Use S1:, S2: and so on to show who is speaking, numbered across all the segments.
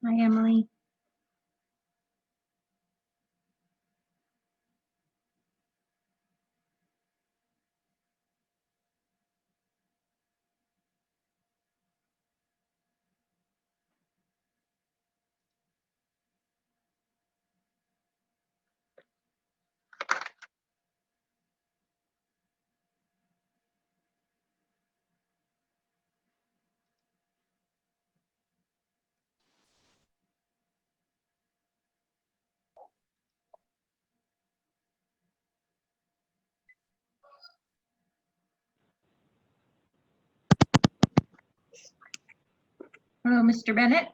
S1: Hi, Emily. Hello, Mr. Bennett.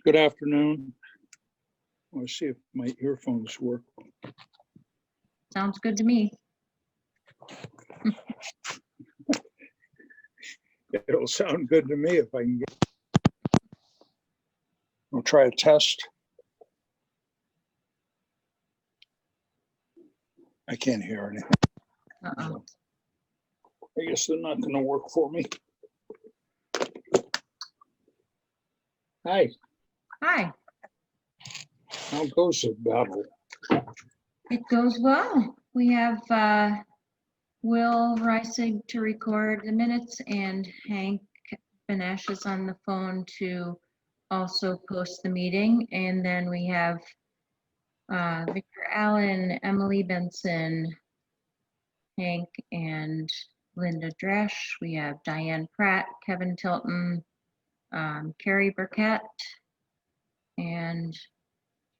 S2: Good afternoon. Let's see if my earphones work.
S1: Sounds good to me.
S2: It'll sound good to me if I can get. We'll try a test. I can't hear anything.
S1: Uh-oh.
S2: I guess they're not going to work for me. Hi,
S1: Hi,
S2: how goes the battle?
S1: it goes well. We have Will Reisig to record the minutes and Hank Benesh is on the phone to also post the meeting. And then we have Victor Allen, Emily Benson, Hank and Linda Dresch. We have Diane Pratt, Kevin Tilton, Carrie Burkett, and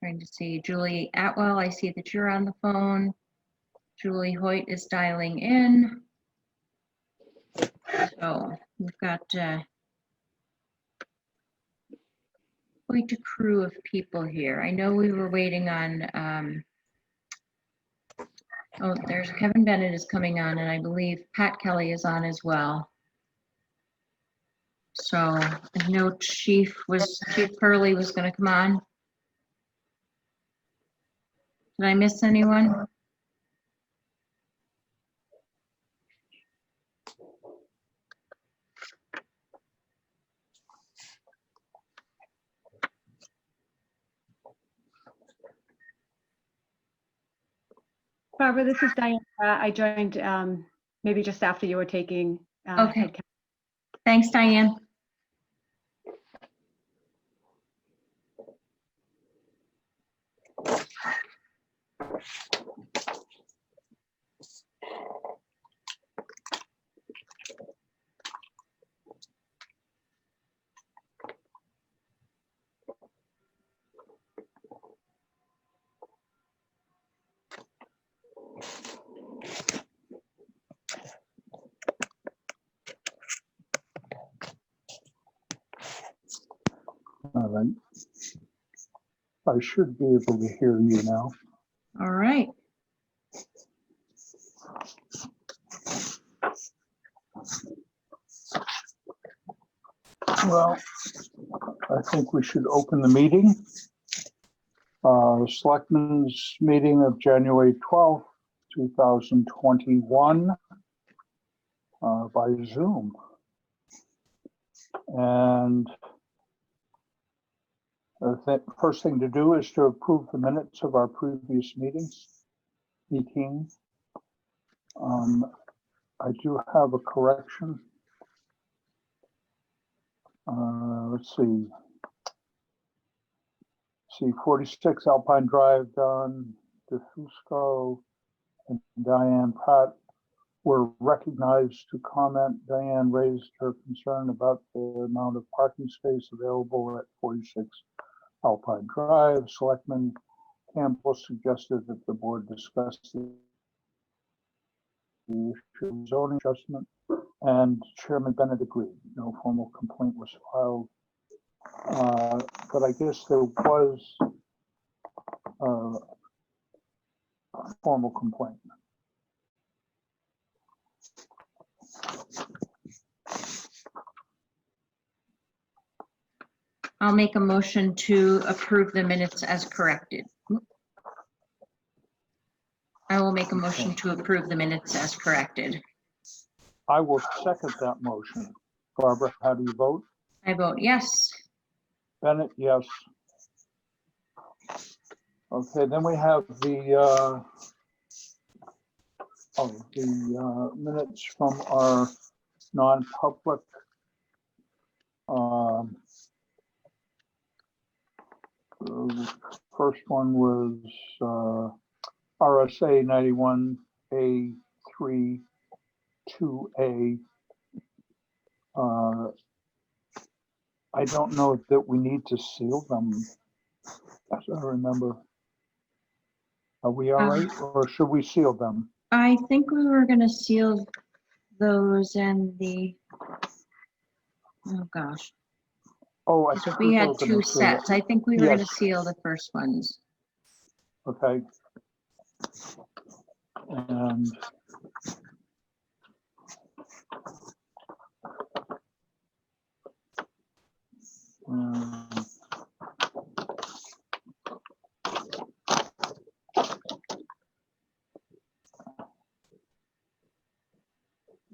S1: trying to see Julie Atwell. I see that you're on the phone. Julie Hoyt is dialing in. So we've got quite a crew of people here. I know we were waiting on, oh, there's Kevin Bennett is coming on, and I believe Pat Kelly is on as well. So I know Chief Curley was going to come on. Did I miss anyone?
S3: Barbara, this is Diane. I joined maybe just after you were taking.
S1: Okay. Thanks, Diane.
S2: All right. I should be able to hear you now.
S1: All right.
S2: Well, I think we should open the meeting. Selectmen's meeting of January 12th, 2021 by Zoom. And the first thing to do is to approve the minutes of our previous meetings. I do have a correction. Let's see. 46 Alpine Drive, Don DeFusco and Diane Pratt were recognized to comment. Diane raised her concern about the amount of parking space available at 46 Alpine Drive. Selectman Campbell suggested that the board discuss the issue of zoning adjustment, and Chairman Bennett agreed. No formal complaint was filed. But I guess there was a formal complaint.
S1: I'll make a motion to approve the minutes as corrected. I will make a motion to approve the minutes as corrected.
S2: I will second that motion. Barbara, how do you vote?
S1: I vote yes.
S2: Bennett, yes. Okay, then we have the minutes from our non-public. The first one was RSA 91A3 2A. I don't know that we need to seal them, as I remember. Are we all right, or should we seal them?
S1: I think we were gonna seal those and oh gosh,
S2: Oh, I
S1: 'cause
S2: think
S1: we
S2: were
S1: had
S2: gonna
S1: two
S2: seal it.
S1: sets. I think we were gonna
S2: Yes.
S1: seal the first ones.
S2: Okay. And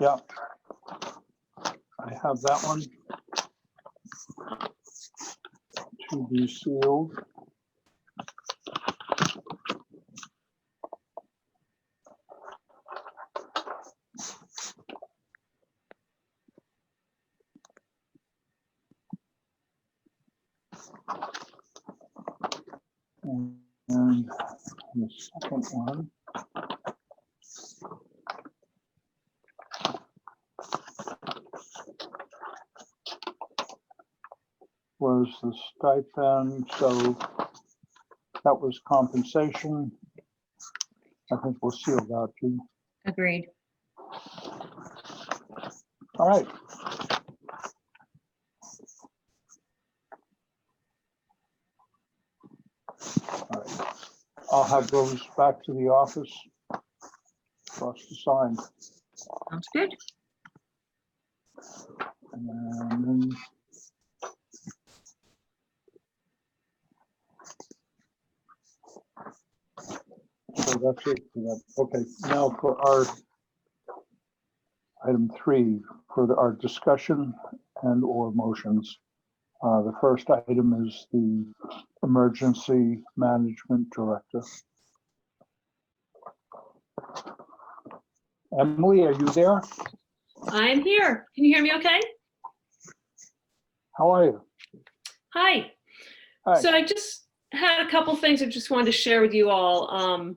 S2: yeah, I have that one to be sealed. And the second one was the stipend, so that was compensation. I think we'll seal that too.
S1: Agreed.
S2: All right. All right. I'll have those back to the office for us to sign.
S1: Sounds good.
S2: And then so that's it for that. Okay, now for our item 3, for our discussion and or motions. The first item is the Emergency Management Director. Emily, are you there?
S4: I'm here. Can you hear me okay?
S2: How are you?
S4: Hi.
S2: Hi.
S4: So I just had a couple things I just wanted to share with you all.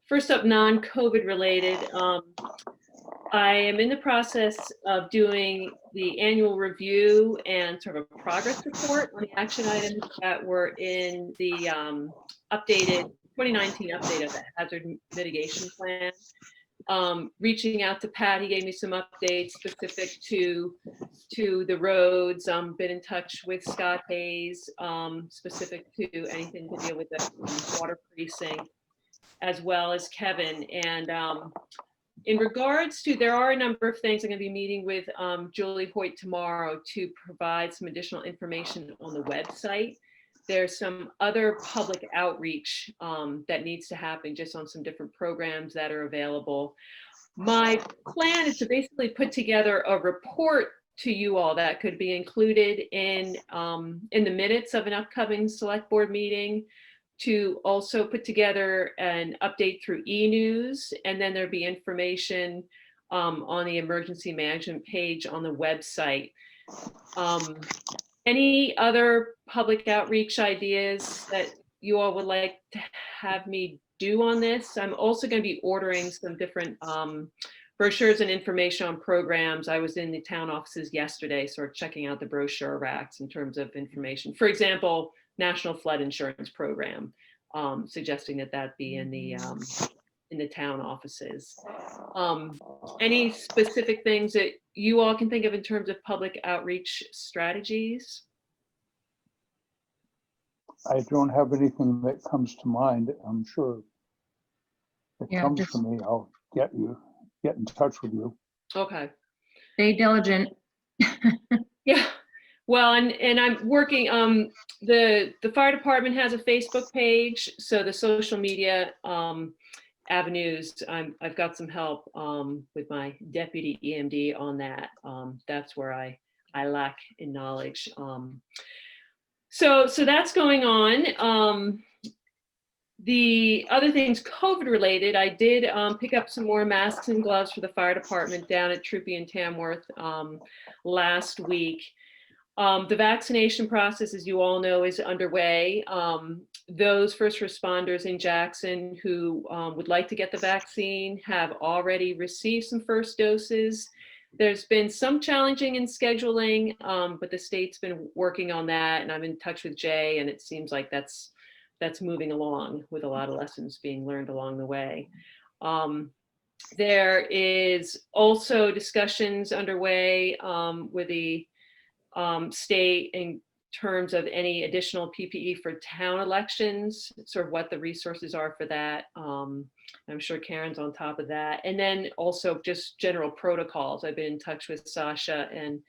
S4: First up, non-COVID related. I am in the process of doing the annual review and sort of a progress report on the action items that were in the updated 2019 update of the hazard mitigation plan. Reaching out to Pat, he gave me some updates specific to the roads. Been in touch with Scott Hayes, specific to anything to deal with the water precinct, as well as Kevin. And in regards to, there are a number of things I'm going to be meeting with Julie Hoyt tomorrow to provide some additional information on the website. There's some other public outreach that needs to happen just on some different programs that are available. My plan is to basically put together a report to you all that could be included in the minutes of an upcoming select board meeting, to also put together an update through e-news, and then there'd be information on the emergency management page on the website. Any other public outreach ideas that you all would like to have me do on this? I'm also going to be ordering some different brochures and information on programs. I was in the town offices yesterday, sort of checking out the brochure racks in terms of information. For example, National Flood Insurance Program, suggesting that that be in the town offices. Any specific things that you all can think of in terms of public outreach strategies?
S2: I don't have anything that comes to mind. I'm sure if it
S1: Yeah,
S2: comes
S1: just-
S2: to me, I'll get in touch with you.
S4: Okay.
S1: Stay diligent.
S4: Yeah. Well, and I'm working, the fire department has a Facebook page, so the social media avenues, I've got some help with my deputy EMD on that. That's where I lack in knowledge. So that's going on. The other things COVID related, I did pick up some more masks and gloves for the fire department down at Troopy and Tamworth last week. The vaccination process, as you all know, is underway. Those first responders in Jackson who would like to get the vaccine have already received some first doses. There's been some challenging in scheduling, but the state's been working on that, and I'm in touch with Jay, and it seems like that's moving along with a lot of lessons being learned along the way. There is also discussions underway with the state in terms of any additional PPE for town elections, sort of what the resources are for that. I'm sure Karen's on top of that. And then also just general protocols. I've been in touch with Sasha and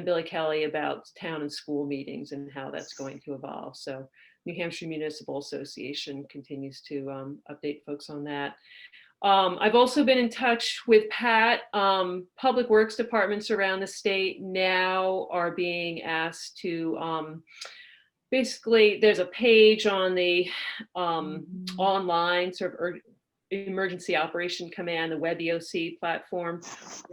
S4: Billy Kelly about town and school meetings and how that's going to evolve. So New Hampshire Municipal Association continues to update folks on that. I've also been in touch with Pat. Public Works departments around the state now are being asked to, basically there's a page on the online sort of emergency operation command, the WebEOC platform,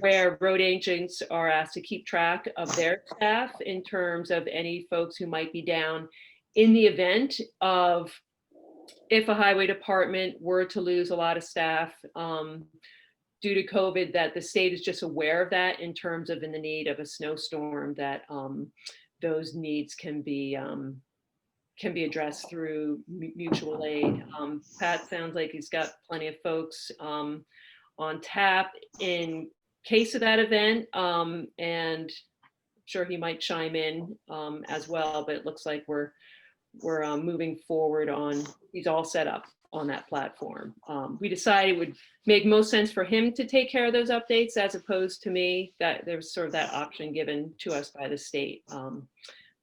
S4: where road agents are asked to keep track of their staff in terms of any folks who might be down in the event of, if a highway department were to lose a lot of staff due to COVID, that the state is just aware of that in terms of in the need of a snowstorm, that those needs can be addressed through mutual aid. Pat sounds like he's got plenty of folks on tap in case of that event, and I'm sure he might chime in as well, but it looks like we're moving forward on, he's all set up on that platform. We decided it would make most sense for him to take care of those updates as opposed to me, that there was sort of that option given to us by the state.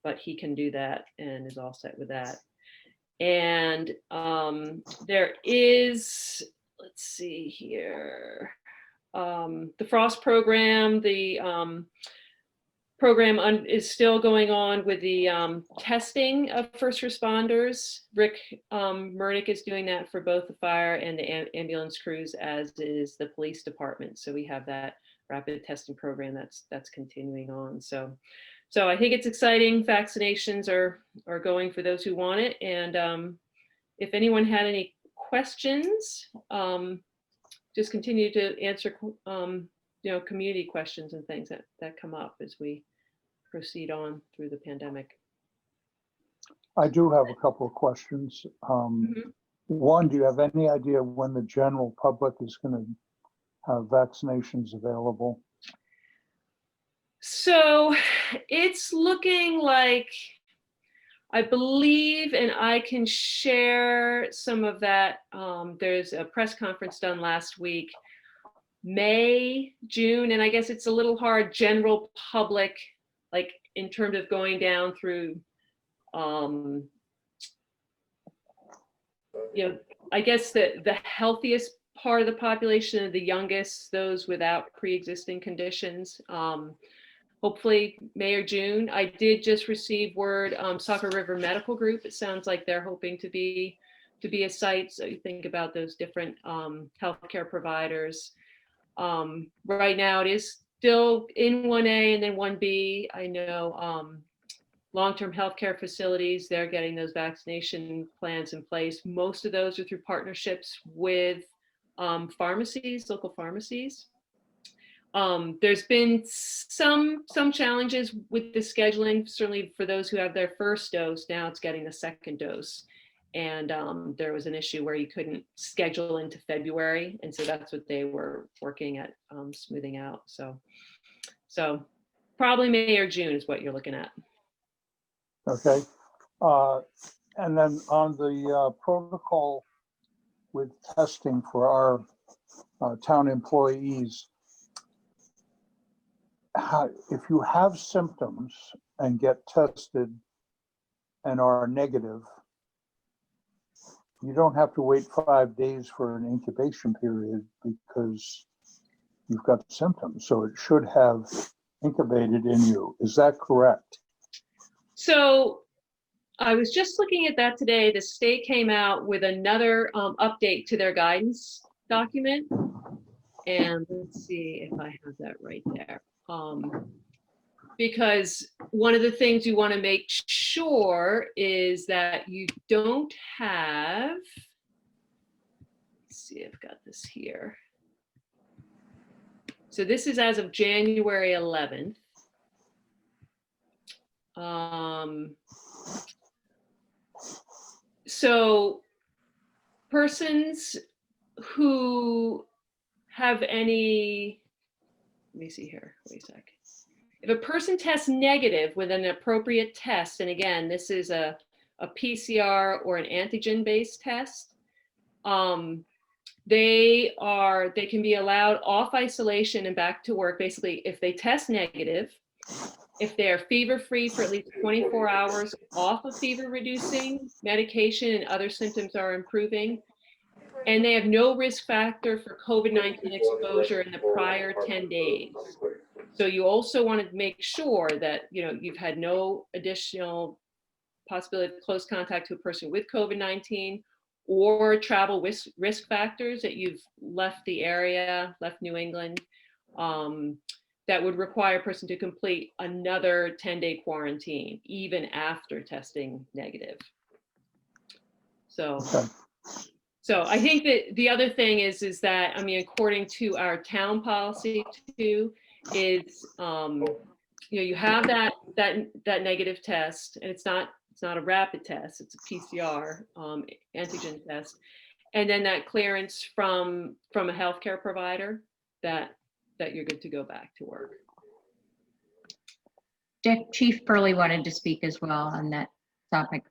S4: But he can do that and is all set with that. And there is, let's see here, the Frost program, the program is still going on with the testing of first responders. Rick Murdoch is doing that for both the fire and the ambulance crews, as is the police department. So we have that rapid testing program that's continuing on. So I think it's exciting. Vaccinations are going for those who want it. And if anyone had any questions, just continue to answer community questions and things that come up as we proceed on through the pandemic.
S2: I do have a couple of questions. One, do you have any idea when the general public is going to have vaccinations available?
S4: So it's looking like, I believe, and I can share some of that. There's a press conference done last week, May, June, and I guess it's a little hard, general public, like in terms of going down through, I guess the healthiest part of the population, the youngest, those without pre-existing conditions. Hopefully May or June. I did just receive word, Saco River Medical Group, it sounds like they're hoping to be a site. So you think about those different healthcare providers. Right now it is still in 1A and then 1B. I know long-term healthcare facilities, they're getting those vaccination plans in place. Most of those are through partnerships with pharmacies, local pharmacies. There's been some challenges with the scheduling, certainly for those who have their first dose. Now it's getting the second dose. And there was an issue where you couldn't schedule into February. And so that's what they were working at smoothing out. So probably May or June is what you're looking at.
S2: Okay. And then on the protocol with testing for our town employees, if you have symptoms and get tested and are negative, you don't have to wait 5 days for an incubation period because you've got symptoms. So it should have incubated in you. Is that correct?
S4: So I was just looking at that today. The state came out with another update to their guidance document. And let's see if I have that right there. Because one of the things you want to make sure is that you don't have, let's see, I've got this here. So this is as of January 11th. So persons who have any, let me see here, wait a sec. If a person tests negative with an appropriate test, and again, this is a PCR or an antigen-based test, they can be allowed off isolation and back to work. Basically, if they test negative, if they're fever-free for at least 24 hours, off of fever-reducing medication and other symptoms are improving, and they have no risk factor for COVID-19 exposure in the prior 10 days. So you also want to make sure that you've had no additional possibility of close contact to a person with COVID-19 or travel risk factors that you've left the area, left New England, that would require a person to complete another 10-day quarantine, even after testing negative. So,
S2: Okay.
S4: so I think that the other thing is that, I mean, according to our town policy too, is you have that negative test, and it's not a rapid test, it's a PCR antigen test, and then that clearance from a healthcare provider that you're good to go back to work.
S1: Chief Pearlie wanted to speak as well on that topic.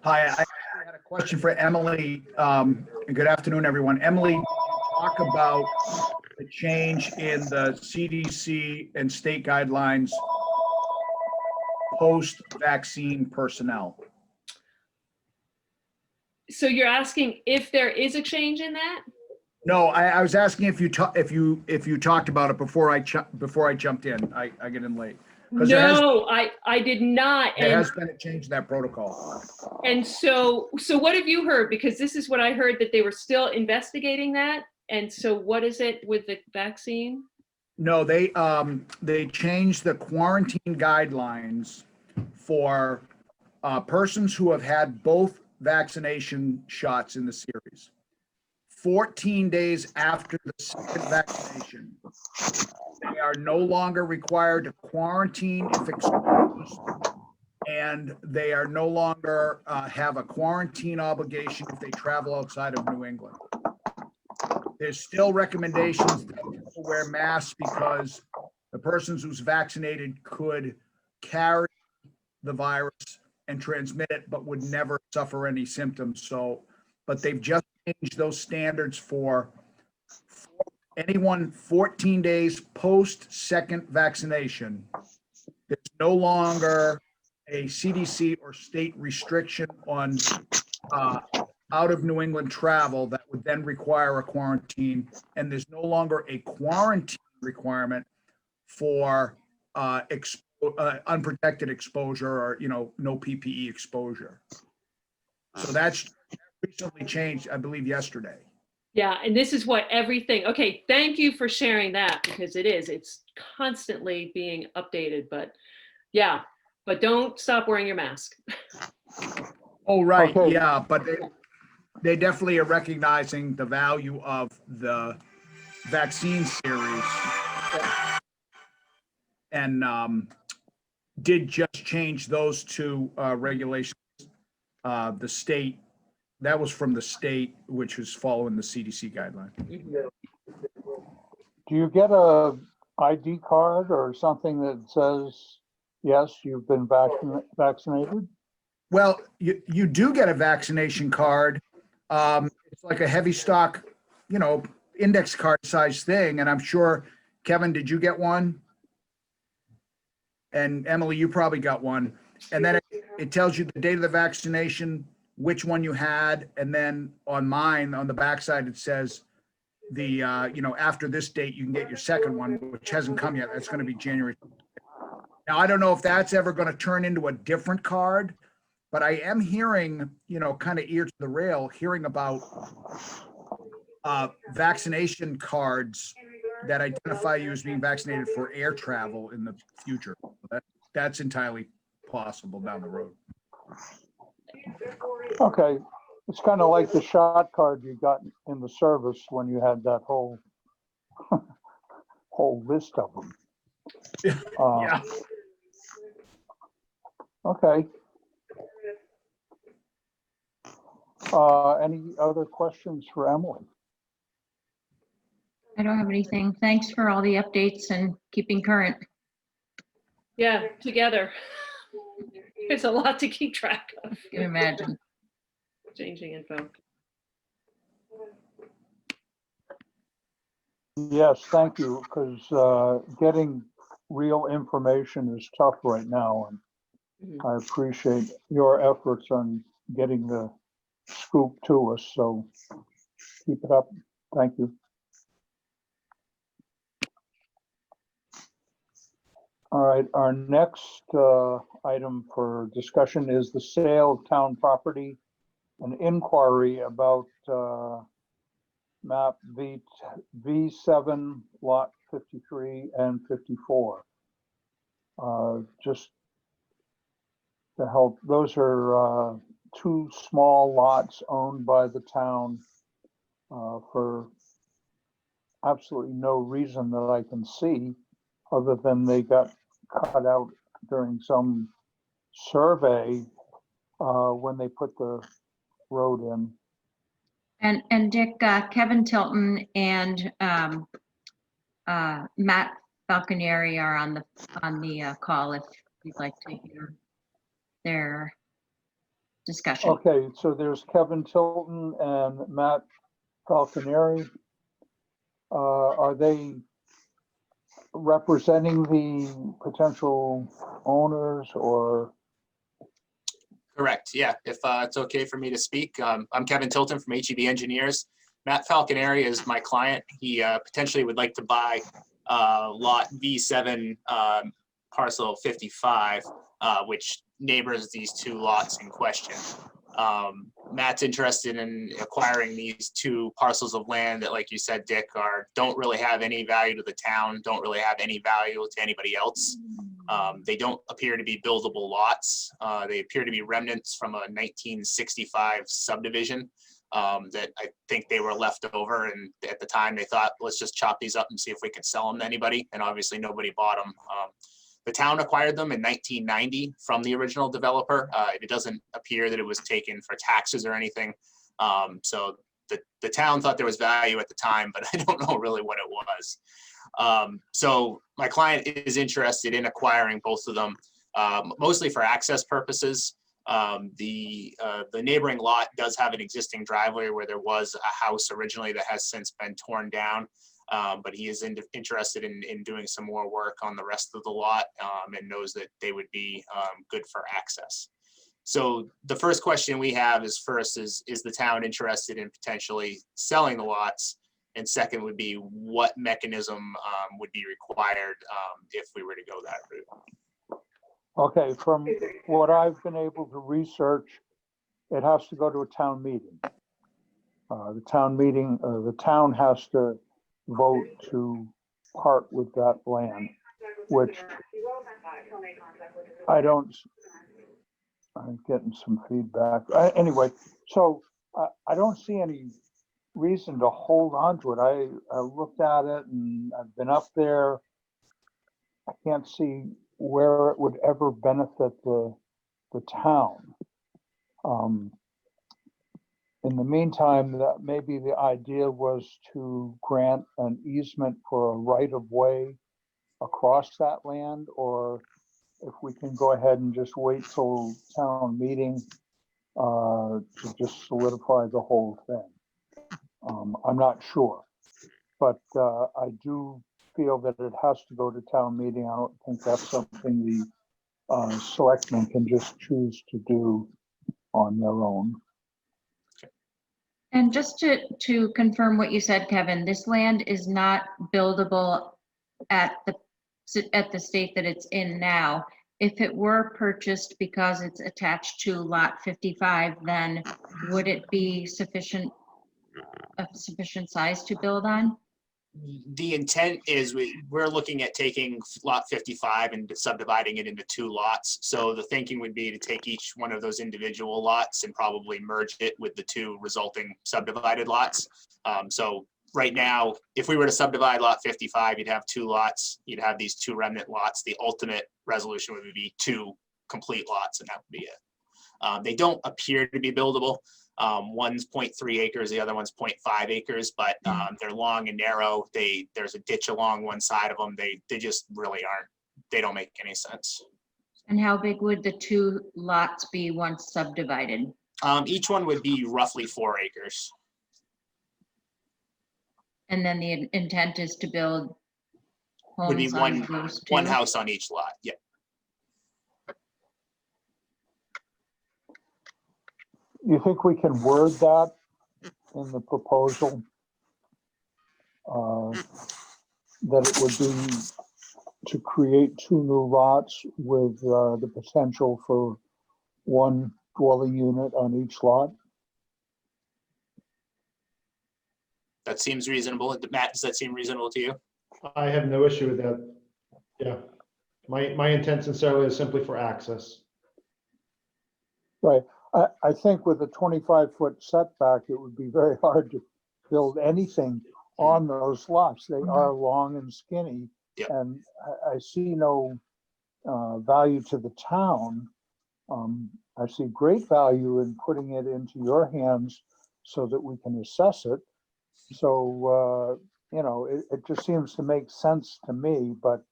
S5: Hi, I had a question for Emily. And good afternoon, everyone. Emily, talk about the change in the CDC and state guidelines post-vaccine personnel.
S4: So you're asking if there is a change in that?
S5: No, I was asking if you talked about it before I jumped in. I get in late.
S4: No, I did not.
S5: There has been a change in that protocol.
S4: And so what have you heard? Because this is what I heard, that they were still investigating that. And so what is it with the vaccine?
S5: No, they changed the quarantine guidelines for persons who have had both vaccination shots in the series. 14 days after the second vaccination, they are no longer required to quarantine if exposed, and they are no longer have a quarantine obligation if they travel outside of New England. There's still recommendations that people wear masks because the persons who's vaccinated could carry the virus and transmit it, but would never suffer any symptoms. So, but they've just changed those standards for anyone 14 days post second vaccination. There's no longer a CDC or state restriction on out of New England travel that would then require a quarantine, and there's no longer a quarantine requirement for unprotected exposure or no PPE exposure. So that's recently changed, I believe, yesterday.
S4: Yeah, and this is what everything, okay, thank you for sharing that, because it's constantly being updated, but yeah, but don't stop wearing your mask.
S5: Oh, right,
S2: Okay.
S5: yeah, but they definitely are recognizing the value of the vaccine series and did just change those two regulations. The state, that was from the state, which was following the CDC guideline.
S2: Do you get a ID card or something that says, yes, you've been vaccinated?
S5: Well, you do get a vaccination card. It's like a heavy stock, index card size thing. And I'm sure, Kevin, did you get one? And Emily, you probably got one. And then it tells you the date of the vaccination, which one you had. And then on mine, on the backside, it says after this date, you can get your second one, which hasn't come yet. That's going to be January. Now, I don't know if that's ever going to turn into a different card, but I am hearing, kind of ear to the rail, hearing about vaccination cards that identify you as being vaccinated for air travel in the future. That's entirely possible down the road.
S2: Okay, it's kind of like the shot card you got in the service when you had that whole whole list of them.
S5: Yeah.
S2: Okay. Any other questions for Emily?
S1: I don't have anything. Thanks for all the updates and keeping current.
S4: Yeah, together. It's a lot to keep track of.
S1: You can imagine.
S4: Changing info.
S2: Yes, thank you, because getting real information is tough right now, and
S4: Mhm.
S2: I appreciate your efforts on getting the scoop to us, so keep it up. Thank you. All right, our next item for discussion is the sale of town property, an inquiry about map V7, lot 53 and 54. Just to help, those are two small lots owned by the town for absolutely no reason that I can see, other than they got cut out during some survey when they put the road in.
S1: And Dick, Kevin Tilton and Matt Falconeri are on the call if you'd like to hear their discussion.
S2: Okay, so there's Kevin Tilton and Matt Falconeri. Are they representing the potential owners, or?
S6: Correct. Yeah. If it's okay for me to speak, I'm Kevin Tilton from HEB Engineers. Matt Falconeri is my client. He potentially would like to buy lot V7, parcel 55, which neighbors these two lots in question. Matt's interested in acquiring these two parcels of land that, like you said, Dick, don't really have any value to the town, don't really have any value to anybody else. They don't appear to be buildable lots. They appear to be remnants from a 1965 subdivision that I think they were left over. And at the time they thought, let's just chop these up and see if we could sell them to anybody. And obviously nobody bought them. The town acquired them in 1990 from the original developer. It doesn't appear that it was taken for taxes or anything. So the town thought there was value at the time, but I don't know really what it was. So my client is interested in acquiring both of them, mostly for access purposes. The neighboring lot does have an existing driveway where there was a house originally that has since been torn down. But he is interested in doing some more work on the rest of the lot and knows that they would be good for access. So the first question we have is the town interested in potentially selling the lots? And second would be, what mechanism would be required if we were to go that route?
S2: Okay, from what I've been able to research, it has to go to a town meeting. The town has to vote to part with that land, which I'm getting some feedback. Anyway, so I don't see any reason to hold on to it. I looked at it and I've been up there. I can't see where it would ever benefit the town. In the meantime, that maybe the idea was to grant an easement for a right of way across that land, or if we can go ahead and just wait till town meeting to just solidify the whole thing. I'm not sure, but I do feel that it has to go to town meeting. I don't think that's something the selectmen can just choose to do on their own.
S1: And just to confirm what you said, Kevin, this land is not buildable at the at the state that it's in now. If it were purchased because it's attached to lot 55, then would it be sufficient, a sufficient size to build on?
S6: The intent is we're looking at taking lot 55 and subdividing it into 2 lots. So the thinking would be to take each one of those individual lots and probably merge it with the 2 resulting subdivided lots. So right now, if we were to subdivide lot 55, you'd have 2 lots. You'd have these 2 remnant lots. The ultimate resolution would be 2 complete lots, and that would be it. They don't appear to be buildable. One's 0.3 acres, the other one's 0.5 acres, but they're long and narrow. There's a ditch along one side of them. They just really aren't, they don't make any sense.
S1: And how big would the 2 lots be once subdivided?
S6: Each one would be roughly 4 acres.
S1: And then the intent is to build
S6: Would be
S1: homes on those 2?
S6: one house on each lot, yeah.
S2: You think we can word that in the proposal? That it would be to create 2 new lots with the potential for 1 dwelling unit on each lot?
S6: That seems reasonable. Matt, does that seem reasonable to you?
S7: I have no issue with that. Yeah. My intent sincerely is simply for access.
S2: Right. I think with a 25-foot setback, it would be very hard to build anything on those lots. They are long and skinny.
S6: Yep.
S2: And I see no value to the town. I see great value in putting it into your hands so that we can assess it. So, you know, it just seems to make sense to me, but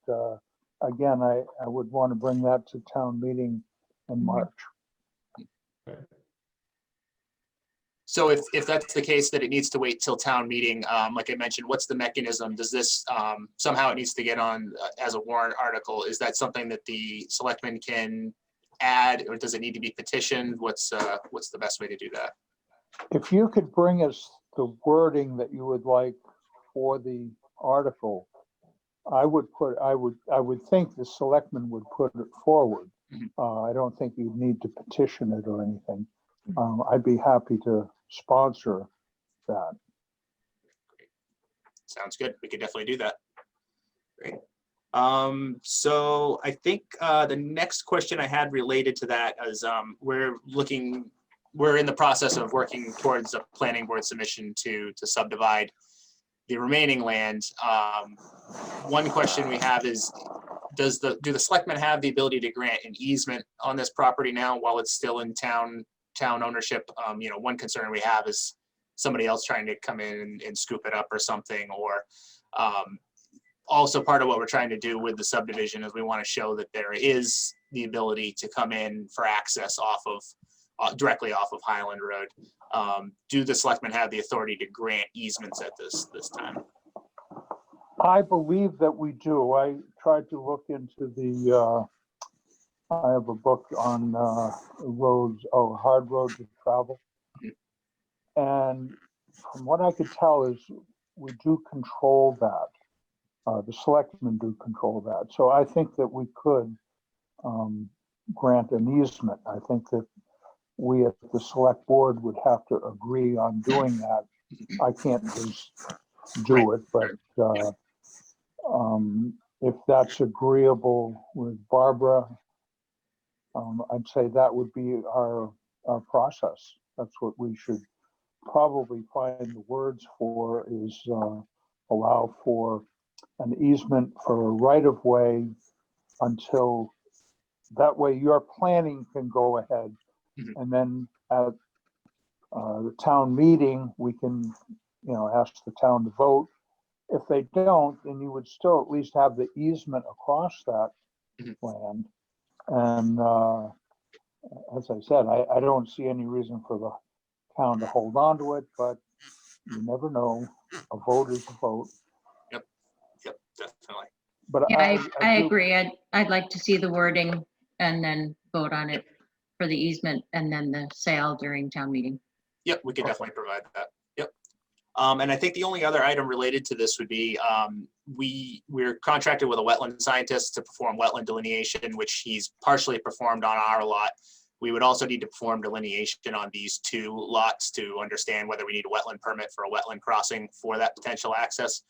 S2: again, I would want to bring that to town meeting in March.
S6: So if that's the case, that it needs to wait till town meeting, like I mentioned, what's the mechanism? Does this, somehow it needs to get on as a warrant article? Is that something that the selectmen can add, or does it need to be petitioned? What's the best way to do that?
S2: If you could bring us the wording that you would like for the article, I would think the selectmen would put it forward. I don't think you'd need to petition it or anything. I'd be happy to sponsor that.
S6: Sounds good. We could definitely do that. Great. So I think the next question I had related to that is we're in the process of working towards a planning board submission to subdivide the remaining land. One question we have is, do the selectmen have the ability to grant an easement on this property now while it's still in town ownership? You know, one concern we have is somebody else trying to come in and scoop it up or something, or also part of what we're trying to do with the subdivision is we want to show that there is the ability to come in for access off of directly off of Highland Road. Do the selectmen have the authority to grant easements at this time?
S2: I believe that we do. I tried to look into I have a book on roads, hard roads to travel. And from what I could tell is we do control that. The selectmen do control that. So I think that we could grant an easement. I think that we at the select board would have to agree on doing that. I can't just do it, but if that's agreeable with Barbara, I'd say that would be our process. That's what we should probably find the words for, is allow for an easement for a right-of-way until, that way your planning can go ahead. And then at the town meeting, we can, ask the town to vote. If they don't, then you would still at least have the easement across that land. And as I said, I don't see any reason for the town to hold on to it, but you never know. A vote is a vote.
S6: Yep, definitely.
S2: But
S1: Yeah, I
S2: do-
S1: agree. I'd like to see the wording and then vote on it for the easement and then the sale during town meeting.
S6: Yep, we could definitely provide that. Yep. And I think the only other item related to this would be, we're contracted with a wetland scientist to perform wetland delineation, which he's partially performed on our lot. We would also need to perform delineation on these 2 lots to understand whether we need a wetland permit for a wetland crossing for that potential access.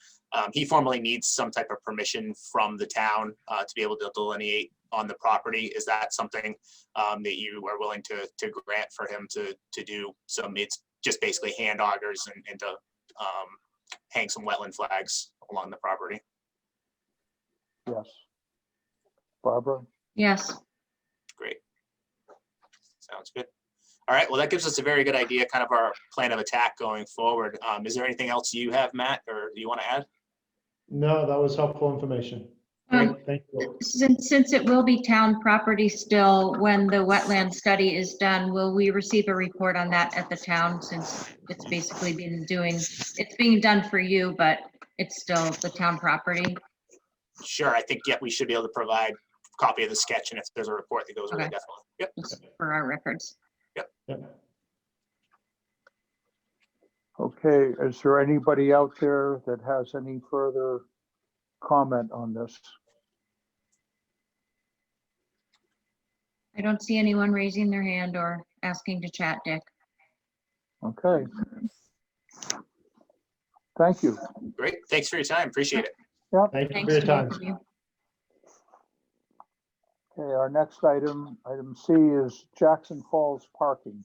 S6: He formally needs some type of permission from the town to be able to delineate on the property. Is that something that you are willing to grant for him to do? So it's just basically hand augers and to hang some wetland flags along the property.
S2: Yes. Barbara?
S1: Yes.
S6: Great. Sounds good. All right, well, that gives us a very good idea, kind of our plan of attack going forward. Is there anything else you have, Matt, or you want to add?
S7: No, that was helpful information.
S1: Um,
S7: Great, thank you.
S1: Since it will be town property still, when the wetland study is done, will we receive a report on that at the town, since it's basically it's being done for you, but it's still the town property?
S6: Sure, I think, yeah, we should be able to provide a copy of the sketch, and if there's a report that goes with it,
S1: Okay.
S6: definitely. Yep.
S1: Just for our records.
S7: Yep.
S2: Okay, is there anybody out there that has any further comment on this?
S1: I don't see anyone raising their hand or asking to chat, Dick.
S2: Okay. Thank you.
S6: Great, thanks for your time, appreciate it.
S7: Thank you
S1: Thanks
S7: for your
S1: to
S7: time.
S1: both of you.
S2: Okay, our next item, item C, is Jackson Falls parking.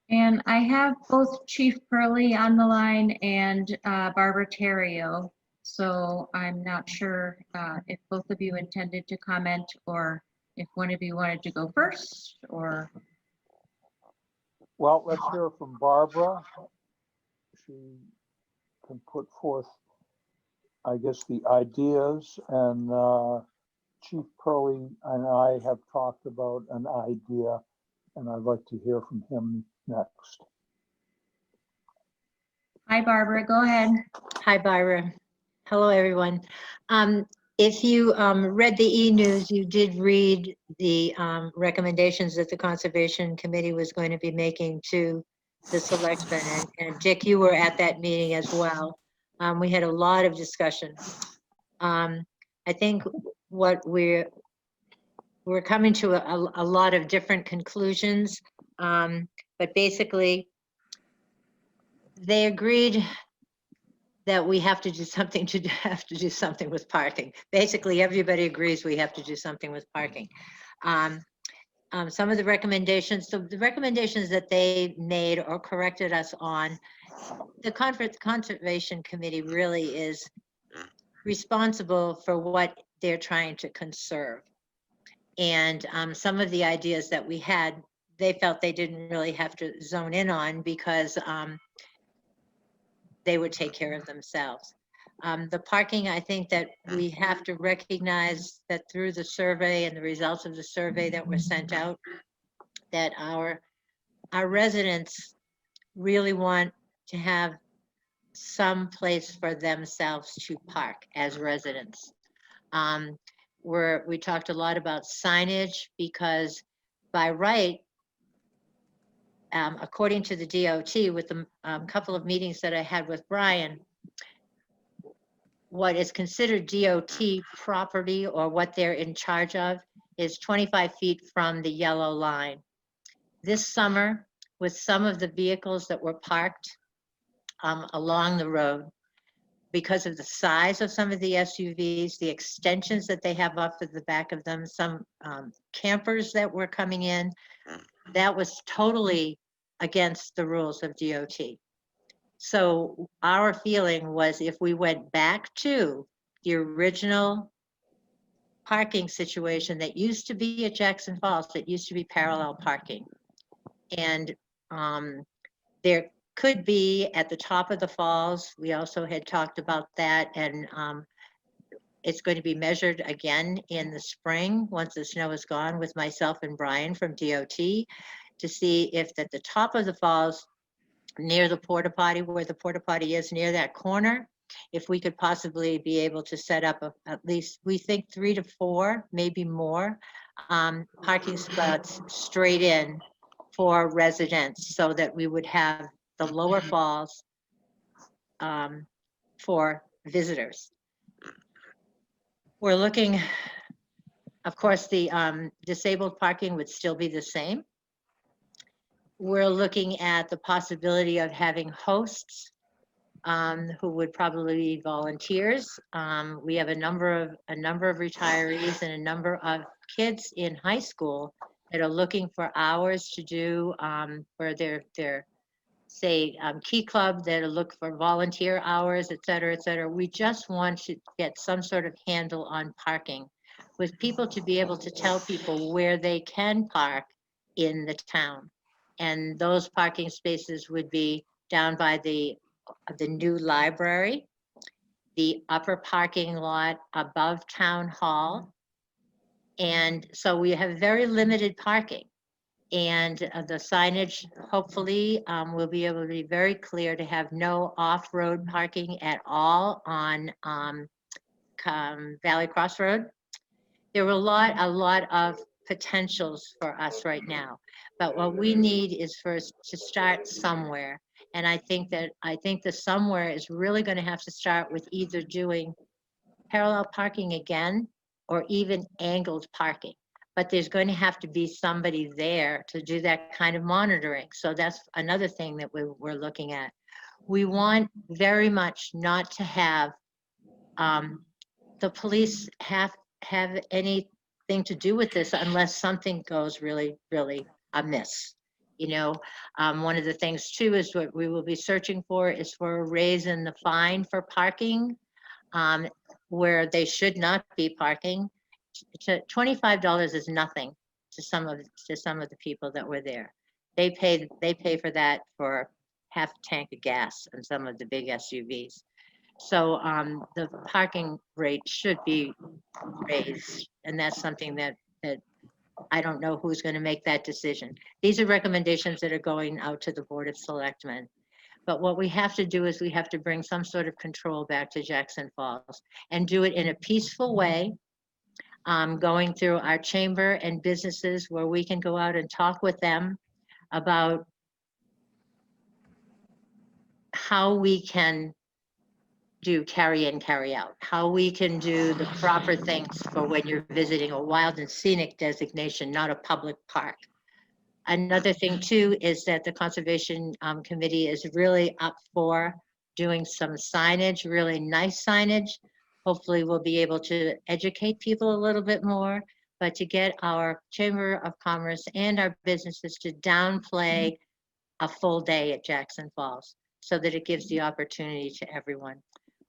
S1: And I have both Chief Pearlie on the line and Barbara Terrio. So I'm not sure if both of you intended to comment, or if one of you wanted to go first, or,
S2: Well, let's hear from Barbara. She can put forth, I guess, the ideas, and Chief Pearlie and I have talked about an idea, and I'd like to hear from him next.
S1: hi, Barbara, go ahead.
S8: Hi, Barbara. Hello, everyone. If you read the e-news, you did read the recommendations that the Conservation Committee was going to be making to the selectmen. And Dick, you were at that meeting as well. We had a lot of discussion. I think what we're coming to a lot of different conclusions, but basically they agreed that we have to do something with parking. Basically, everybody agrees we have to do something with parking. Some of the recommendations, the recommendations that they made or corrected us on, the Conservation Committee really is responsible for what they're trying to conserve. And some of the ideas that we had, they felt they didn't really have to zone in on, because they would take care of themselves. The parking, I think that we have to recognize that through the survey and the results of the survey that were sent out, that our residents really want to have some place for themselves to park as residents. We talked a lot about signage, because by right, according to the DOT, with the couple of meetings that I had with Brian, what is considered DOT property, or what they're in charge of, is 25 feet from the yellow line. This summer, with some of the vehicles that were parked along the road, because of the size of some of the SUVs, the extensions that they have off of the back of them, some campers that were coming in, that was totally against the rules of DOT. So our feeling was, if we went back to the original parking situation that used to be at Jackson Falls, that used to be parallel parking. And there could be at the top of the falls, we also had talked about that, and it's going to be measured again in the spring, once the snow is gone, with myself and Brian from DOT, to see if at the top of the falls, near the porta potty, where the porta potty is, near that corner, if we could possibly be able to set up at least, we think 3 to 4, maybe more, parking spots straight in for residents, so that we would have the lower falls for visitors. We're looking, of course, the disabled parking would still be the same. We're looking at the possibility of having hosts who would probably be volunteers. We have a number of retirees and a number of kids in high school that are looking for hours to do for their say key club, that are looking for volunteer hours, et cetera, et cetera. We just want to get some sort of handle on parking with people to be able to tell people where they can park in the town. And those parking spaces would be down by the new library, the upper parking lot above town hall. And so we have very limited parking. And the signage, hopefully, will be able to be very clear to have no off-road parking at all on Valley Cross Road. There were a lot of potentials for us right now, but what we need is first to start somewhere. And I think the somewhere is really going to have to start with either doing parallel parking again or even angled parking. But there's going to have to be somebody there to do that kind of monitoring. So that's another thing that we're looking at. We want very much not to have the police have anything to do with this unless something goes really, really amiss. You know, one of the things too is what we will be searching for is for a raise in the fine for parking where they should not be parking. $25 is nothing to some of the people that were there. They pay for that for half a tank of gas and some of the big SUVs. So the parking rate should be raised, and that's something that I don't know who's going to make that decision. These are recommendations that are going out to the Board of Selectmen. But what we have to do is we have to bring some sort of control back to Jackson Falls and do it in a peaceful way, going through our chamber and businesses where we can go out and talk with them about how we can do carry in, carry out, how we can do the proper things for when you're visiting a wild and scenic designation, not a public park. Another thing too is that the Conservation Committee is really up for doing some signage, really nice signage. Hopefully we'll be able to educate people a little bit more, but to get our Chamber of Commerce and our businesses to downplay a full day at Jackson Falls so that it gives the opportunity to everyone.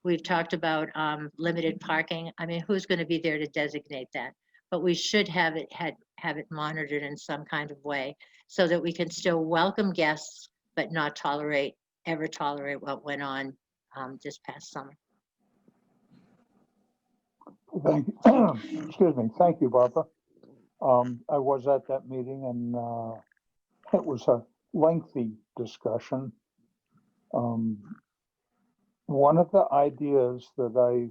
S8: We've talked about limited parking. I mean, who's going to be there to designate that? But we should have it monitored in some kind of way so that we can still welcome guests, but not ever tolerate what went on this past summer.
S2: Thank you. Excuse me. Thank you, Barbara. I was at that meeting and it was a lengthy discussion. One of the ideas that I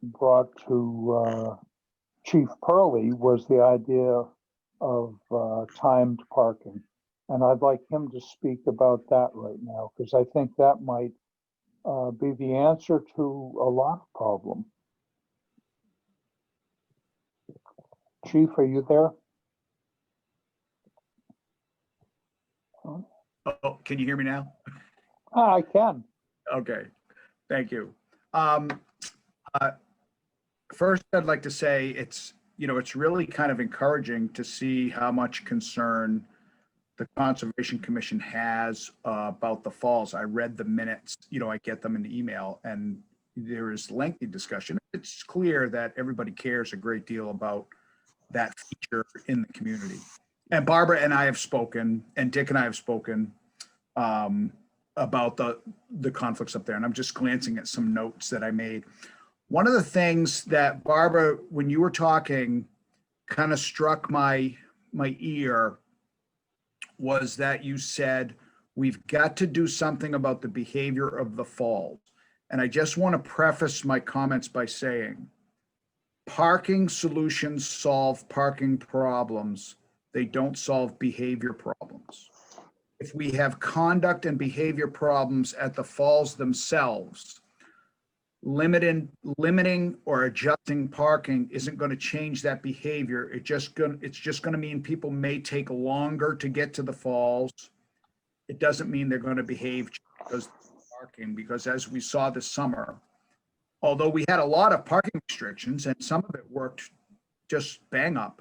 S2: brought to Chief Pearlie was the idea of timed parking. And I'd like him to speak about that right now, because I think that might be the answer to a lock problem. Chief, are you there?
S5: Oh, can you hear me now?
S2: I can.
S5: Okay, thank you. First, I'd like to say it's really kind of encouraging to see how much concern the Conservation Commission has about the falls. I read the minutes, I get them in the email, and there is lengthy discussion. It's clear that everybody cares a great deal about that feature in the community. And Barbara and I have spoken, and Dick and I have spoken about the conflicts up there. And I'm just glancing at some notes that I made. One of the things that, Barbara, when you were talking, kind of struck my ear was that you said, we've got to do something about the behavior of the falls. And I just want to preface my comments by saying, parking solutions solve parking problems. They don't solve behavior problems. if we have conduct and behavior problems at the falls themselves, limiting or adjusting parking isn't going to change that behavior. It's just going to mean people may take longer to get to the falls. It doesn't mean they're going to behave because of parking, because as we saw this summer, although we had a lot of parking restrictions and some of it worked just bang up,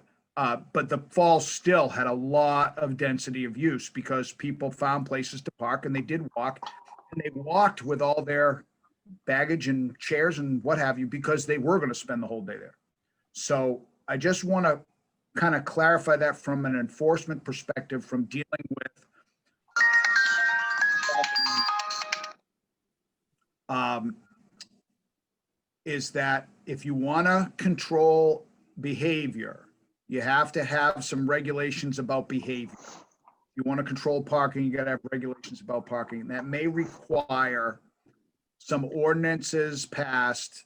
S5: but the falls still had a lot of density of use because people found places to park and they did walk, and they walked with all their baggage and chairs and what have you, because they were going to spend the whole day there. So I just want to kind of clarify that from an enforcement perspective, from dealing with is that if you want to control behavior, you have to have some regulations about behavior. If you want to control parking, you got to have regulations about parking. And that may require some ordinances passed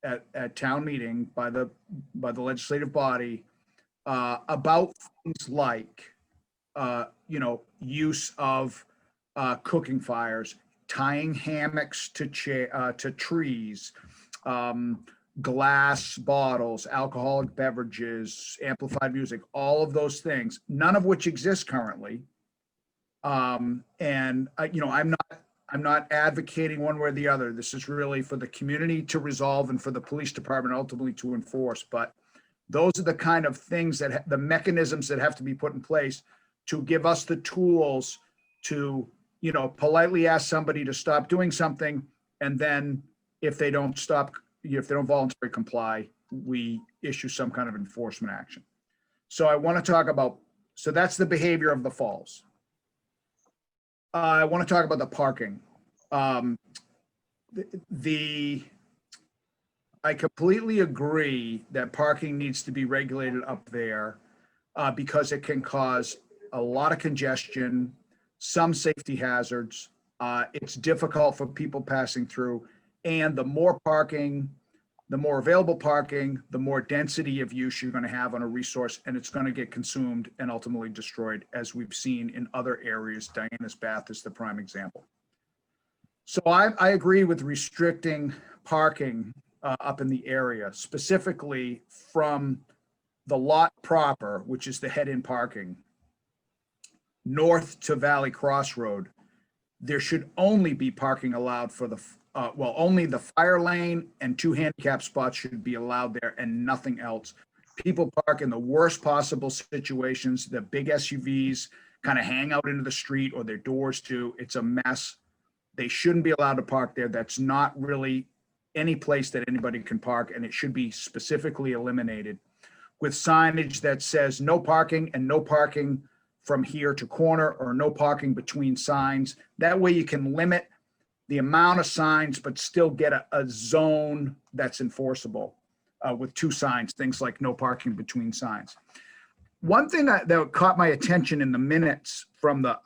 S5: at town meeting by the legislative body about things like, use of cooking fires, tying hammocks to trees, glass bottles, alcoholic beverages, amplified music, all of those things, none of which exist currently. I'm not advocating one way or the other. This is really for the community to resolve and for the police department ultimately to enforce. But those are the kind of things the mechanisms that have to be put in place to give us the tools to, politely ask somebody to stop doing something. And then if they don't voluntarily comply, we issue some kind of enforcement action. So I want to talk about, so that's the behavior of the falls. I want to talk about the parking. I completely agree that parking needs to be regulated up there because it can cause a lot of congestion, some safety hazards. It's difficult for people passing through, and the more parking, the more available parking, the more density of use you're going to have on a resource, and it's going to get consumed and ultimately destroyed, as we've seen in other areas. Diana's Bath is the prime example. So I agree with restricting parking up in the area, specifically from the lot proper, which is the head-in parking, north to Valley Crossroad. There should only be parking allowed for only the fire lane and 2 handicap spots should be allowed there and nothing else. People park in the worst possible situations. The big SUVs kind of hang out into the street, or their doors too. It's a mess. They shouldn't be allowed to park there. That's not really any place that anybody can park, and it should be specifically eliminated with signage that says no parking and no parking from here to corner, or no parking between signs. That way you can limit the amount of signs, but still get a zone that's enforceable with 2 signs, things like no parking between signs. One thing that caught my attention in the minutes from the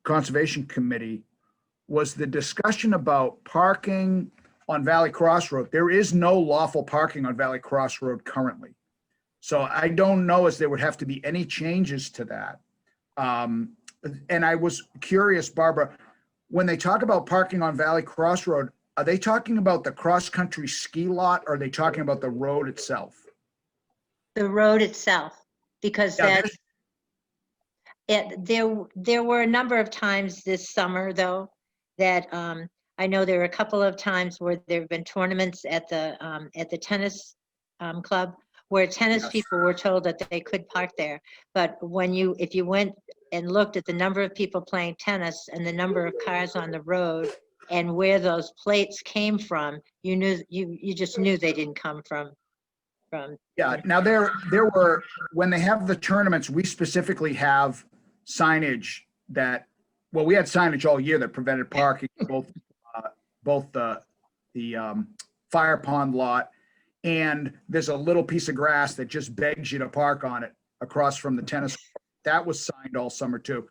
S5: Conservation Committee was the discussion about parking on Valley Crossroad. There is no lawful parking on Valley Crossroad currently. So I don't know if there would have to be any changes to that. And I was curious, Barbara, when they talk about parking on Valley Crossroad, are they talking about the cross-country ski lot, or are they talking about the road itself?
S8: The road itself, because
S5: Yeah,
S8: there were a number of times this summer, though, that I know there were a couple of times where there have been tournaments at the tennis club where tennis
S5: Yes.
S8: people were told that they could park there. But if you went and looked at the number of people playing tennis and the number of cars on the road and where those plates came from, you just knew they didn't come from.
S5: Yeah, now there were, when they have the tournaments, we specifically have signage that, well, we had signage all year that prevented parking, both the fire pond lot, and there's a little piece of grass that just begs you to park on it across from the tennis. That was signed all summer too.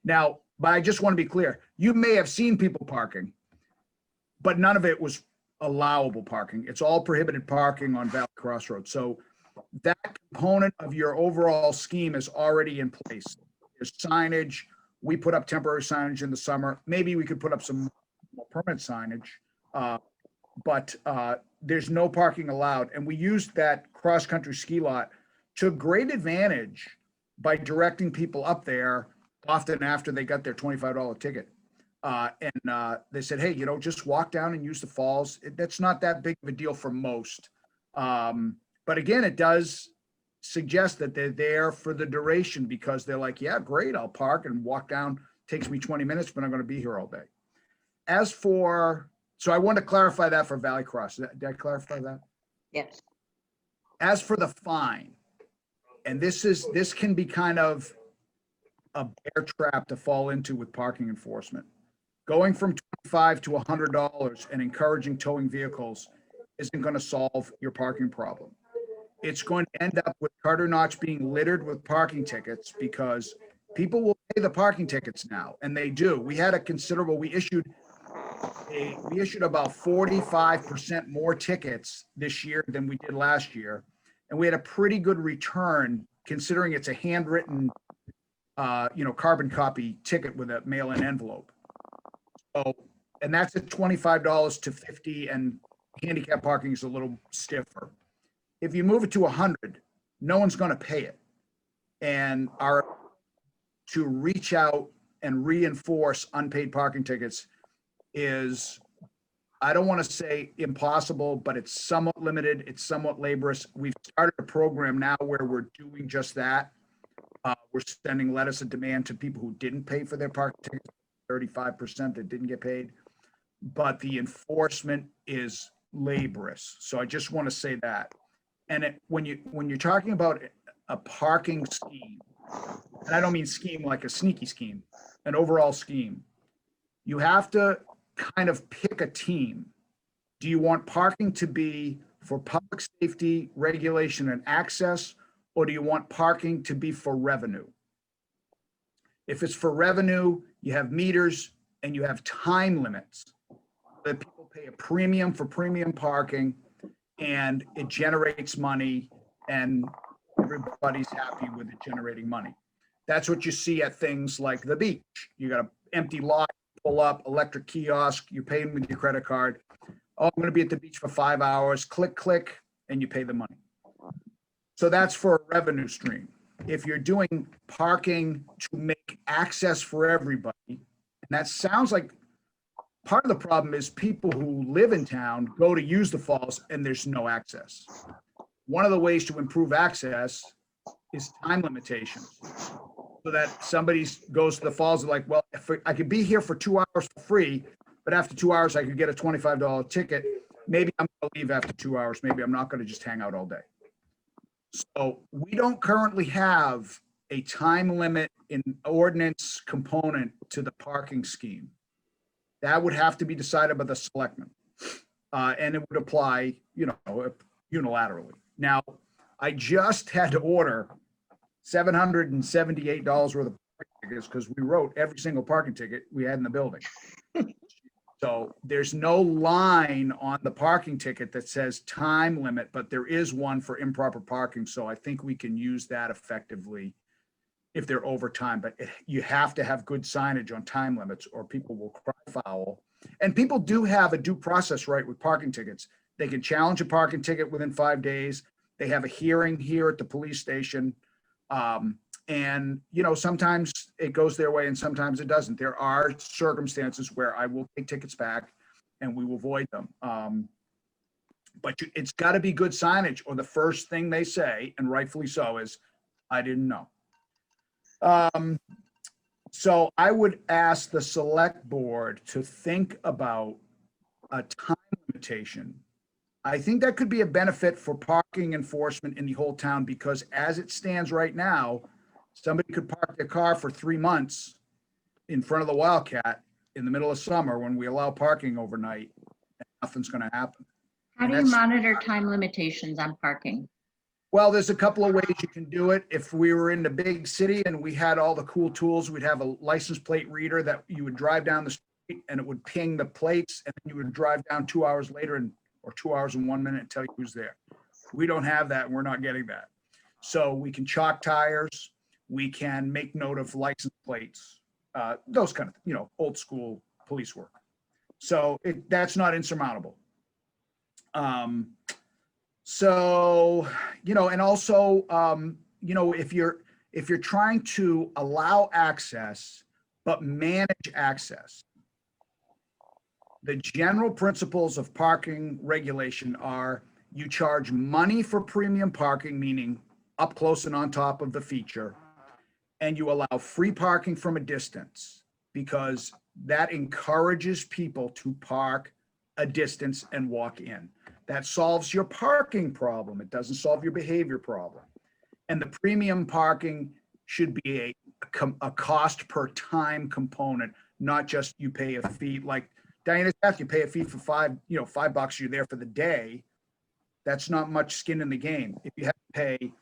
S5: Now, but I just want to be clear, you may have seen people parking, but none of it was allowable parking. It's all prohibited parking on Valley Crossroad. So that component of your overall scheme is already in place. There's signage We put up temporary signage in the summer. Maybe we could put up some more permanent signage. But there's no parking allowed. And we used that cross-country ski lot to great advantage by directing people up there often after they got their $25 ticket. They said, hey, just walk down and use the falls. That's not that big of a deal for most. But again, it does suggest that they're there for the duration because they're like, yeah, great, I'll park and walk down. Takes me 20 minutes, but I'm going to be here all day. So I want to clarify that for Valley Cross. Did I clarify that?
S8: Yes.
S5: As for the fine, and this can be kind of a bear trap to fall into with parking enforcement. Going from $25 to $100 and encouraging towing vehicles isn't going to solve your parking problem. It's going to end up with Carter Notch being littered with parking tickets because people will pay the parking tickets now, and they do. We had we issued about 45% more tickets this year than we did last year. And we had a pretty good return considering it's a handwritten, carbon copy ticket with a mail-in envelope. So, and that's at $25 to $50, and handicap parking is a little stiffer. If you move it to $100, no one's going to pay it. And to reach out and reinforce unpaid parking tickets is, I don't want to say impossible, but it's somewhat limited. It's somewhat laborious. We've started a program now where we're doing just that. We're sending letters of demand to people who didn't pay for their parking tickets, 35% that didn't get paid. But the enforcement is laborious. So I just want to say that. And when you're talking about a parking scheme, and I don't mean scheme like a sneaky scheme, an overall scheme, you have to kind of pick a team. Do you want parking to be for public safety, regulation, and access, or do you want parking to be for revenue? If it's for revenue, you have meters and you have time limits that people pay a premium for premium parking, and it generates money and everybody's happy with it generating money. That's what you see at things like the beach. You got an empty lot, pull up, electric kiosk, you're paying with your credit card. Oh, I'm going to be at the beach for 5 hours, click, and you pay the money. So that's for a revenue stream. If you're doing parking to make access for everybody, and that sounds like part of the problem is people who live in town go to use the falls and there's no access. One of the ways to improve access is time limitations. So that somebody goes to the falls and like, well, if I could be here for 2 hours for free, but after 2 hours, I could get a $25 ticket. Maybe I'm going to leave after 2 hours. Maybe I'm not going to just hang out all day. So we don't currently have a time limit in ordinance component to the parking scheme. That would have to be decided by the selectmen. And it would apply, unilaterally. Now, I just had to order $778 worth of parking tickets because we wrote every single parking ticket we had in the building. So there's no line on the parking ticket that says time limit, but there is one for improper parking. So I think we can use that effectively if they're over time, but you have to have good signage on time limits or people will cry foul. And people do have a due process right with parking tickets. They can challenge a parking ticket within 5 days. They have a hearing here at the police station. And, sometimes it goes their way and sometimes it doesn't. There are circumstances where I will take tickets back and we will void them. But it's got to be good signage, or the first thing they say, and rightfully so, is, I didn't know. So I would ask the select board to think about a time limitation. I think that could be a benefit for parking enforcement in the whole town, because as it stands right now, somebody could park their car for 3 months in front of the Wildcat in the middle of summer when we allow parking overnight, and nothing's going to happen.
S1: How do you monitor time limitations on parking?
S5: Well, there's a couple of ways you can do it. If we were in the big city and we had all the cool tools, we'd have a license plate reader that you would drive down the street and it would ping the plates, and then you would drive down 2 hours later or 2 hours and 1 minute and tell you who's there. We don't have that, and we're not getting that. So we can chalk tires. We can make note of license plates. those kind of, old school police work. So that's not insurmountable. So, and also, if you're trying to allow access, but manage access, the general principles of parking regulation are you charge money for premium parking, meaning up close and on top of the feature, and you allow free parking from a distance because that encourages people to park a distance and walk in. That solves your parking problem. It doesn't solve your behavior problem. And the premium parking should be a cost per time component, not just you pay a fee. Like Diana's asked, you pay a fee for $5, you're there for the day. That's not much skin in the game. If you have to pay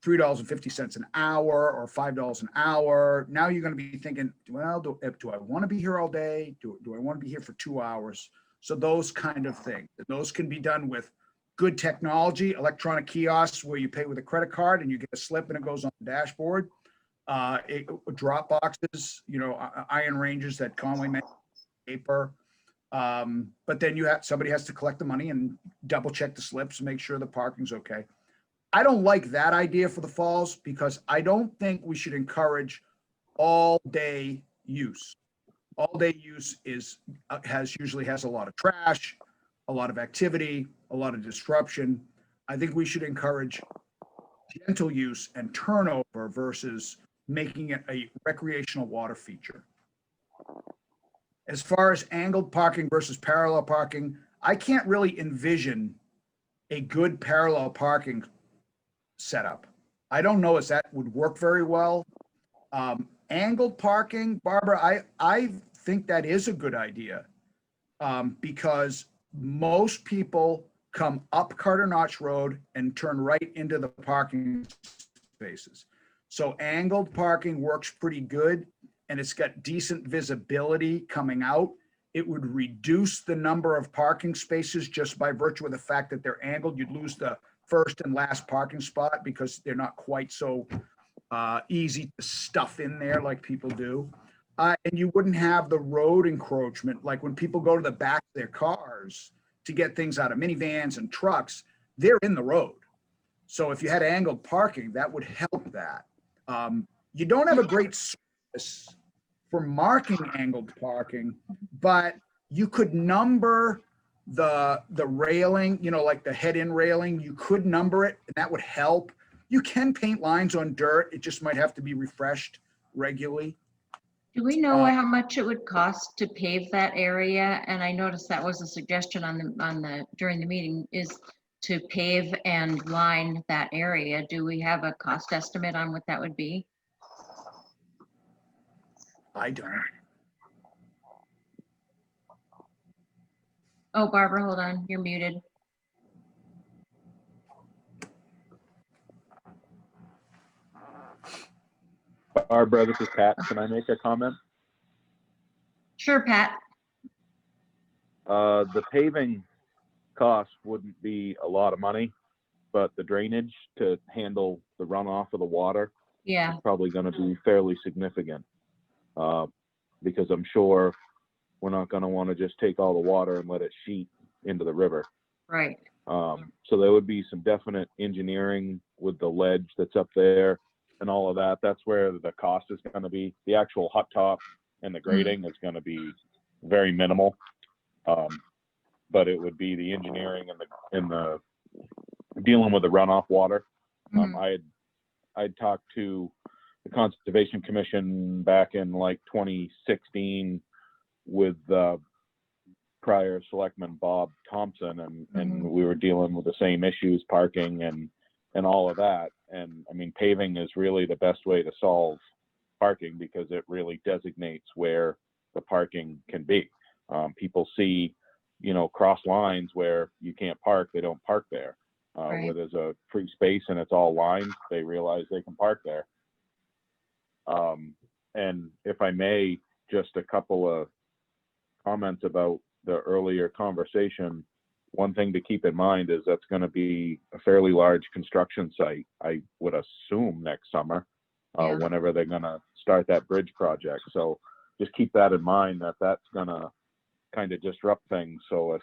S5: $3.50 an hour or $5 an hour, now you're going to be thinking, well, do I want to be here all day? Do I want to be here for 2 hours? So those kind of things. Those can be done with good technology, electronic kiosks where you pay with a credit card and you get a slip and it goes on the dashboard. Drop boxes, iron ranges that Conway made, paper. But then somebody has to collect the money and double check the slips and make sure the parking's okay. I don't like that idea for the falls because I don't think we should encourage all day use. All day use usually has a lot of trash, a lot of activity, a lot of disruption. I think we should encourage gentle use and turnover versus making it a recreational water feature. As far as angled parking versus parallel parking, I can't really envision a good parallel parking setup. I don't know if that would work very well. Angled parking, Barbara, I think that is a good idea because most people come up Carter Notch Road and turn right into the parking spaces. So angled parking works pretty good and it's got decent visibility coming out. It would reduce the number of parking spaces just by virtue of the fact that they're angled. You'd lose the first and last parking spot because they're not quite so easy to stuff in there like people do. And you wouldn't have the road encroachment. Like when people go to the back of their cars to get things out of minivans and trucks, they're in the road. So if you had angled parking, that would help that. You don't have a great service for marking angled parking, but you could number the railing, like the head-in railing, you could number it and that would help. You can paint lines on dirt. It just might have to be refreshed regularly.
S1: Do we know how much it would cost to pave that area? And I noticed that was a suggestion during the meeting is to pave and line that area. Do we have a cost estimate on what that would be?
S5: I don't.
S1: Oh, Barbara, hold on, you're muted.
S9: Barbara, this is Pat. Can I make a comment?
S1: Sure, Pat.
S9: The paving cost wouldn't be a lot of money, but the drainage to handle the runoff of the water
S1: Yeah,
S9: is probably going to be fairly significant. Because I'm sure we're not going to want to just take all the water and let it sheet into the river.
S1: right.
S9: So there would be some definite engineering with the ledge that's up there and all of that. That's where the cost is going to be. The actual hot top and the grading is going to be very minimal. But it would be the engineering and the dealing with the runoff water. I'd talked to the Conservation Commission back in like 2016 with prior selectman Bob Thompson, and we were dealing with the same issues, parking and all of that. And I mean, paving is really the best way to solve parking because it really designates where the parking can be. People see, cross lines where you can't park, they don't park there.
S1: Right.
S9: Where there's a free space and it's all lined, they realize they can park there. And if I may, just a couple of comments about the earlier conversation. One thing to keep in mind is that's going to be a fairly large construction site, I would assume next summer.
S1: Yeah.
S9: whenever they're gonna start that bridge project. So just keep that in mind, that that's gonna kind of disrupt things. So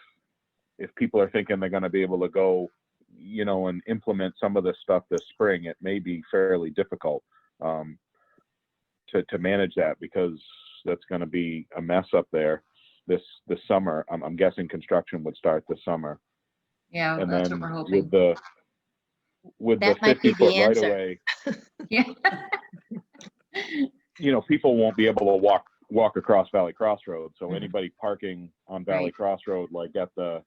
S9: if people are thinking they're gonna be able to go, you know, and implement some of this stuff this spring, it may be fairly difficult to manage that, because that's gonna be a mess up there this summer. I'm guessing construction would start this summer.
S1: Yeah,
S9: And
S1: that's
S9: then
S1: what we're hoping.
S9: with the
S8: That might be the
S9: 50-foot right
S8: answer.
S9: away,
S1: Yeah.
S9: you know, people won't be able to walk across Valley Crossroad. So anybody parking on Valley
S1: Right.
S9: Crossroad, like at the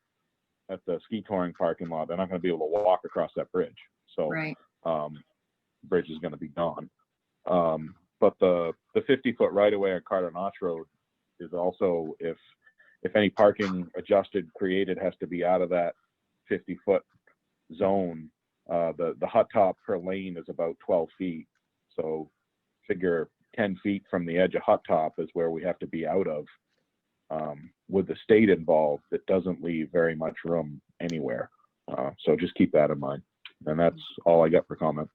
S9: ski touring parking lot, they're not going to be able to walk across that bridge. So
S1: Right.
S9: bridge is going to be gone. But the 50-foot right away on Carter Notch Road is also, if any parking adjusted created has to be out of that 50-foot zone, the hot top per lane is about 12 feet. So figure 10 feet from the edge of hot top is where we have to be out of. With the state involved, it doesn't leave very much room anywhere. So just keep that in mind. And that's all I got for comment.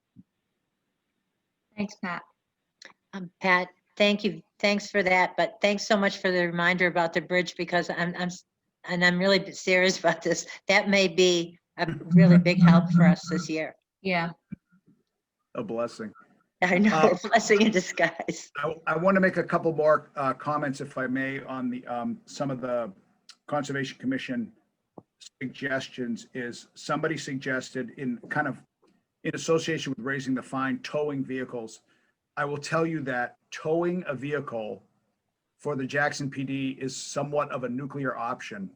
S1: Thanks, Pat.
S8: Pat, thank you. Thanks for that. But thanks so much for the reminder about the bridge, because I'm really serious about this. That may be a really big help for us this year.
S1: Yeah.
S5: A blessing.
S8: I know, blessing in disguise.
S5: I want to make a couple more comments, if I may, on the some of the Conservation Commission suggestions. Is somebody suggested in association with raising the fine, towing vehicles. I will tell you that towing a vehicle for the Jackson PD is somewhat of a nuclear option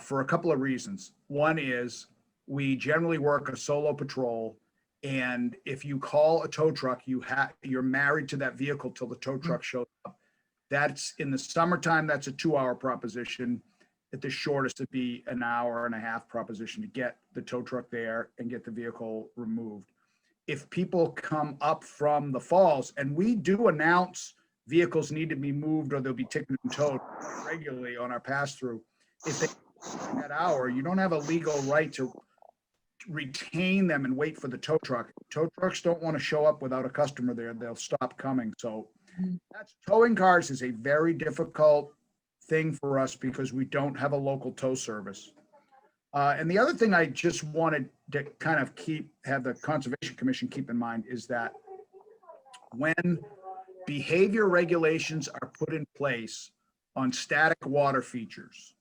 S5: for a couple of reasons. One is we generally work a solo patrol, and if you call a tow truck, you're married to that vehicle till the tow truck shows up. That's in the summertime, that's a 2-hour proposition. At the shortest, it'd be an hour and a half proposition to get the tow truck there and get the vehicle removed. If people come up from the falls, and we do announce vehicles need to be moved or they'll be taken and towed regularly on our pass-through, if they that hour, you don't have a legal right to retain them and wait for the tow truck. Tow trucks don't want to show up without a customer there. They'll stop coming. So towing cars is a very difficult thing for us because we don't have a local tow service. And the other thing I just wanted to kind of have the Conservation Commission keep in mind is that when behavior regulations are put in place on static water features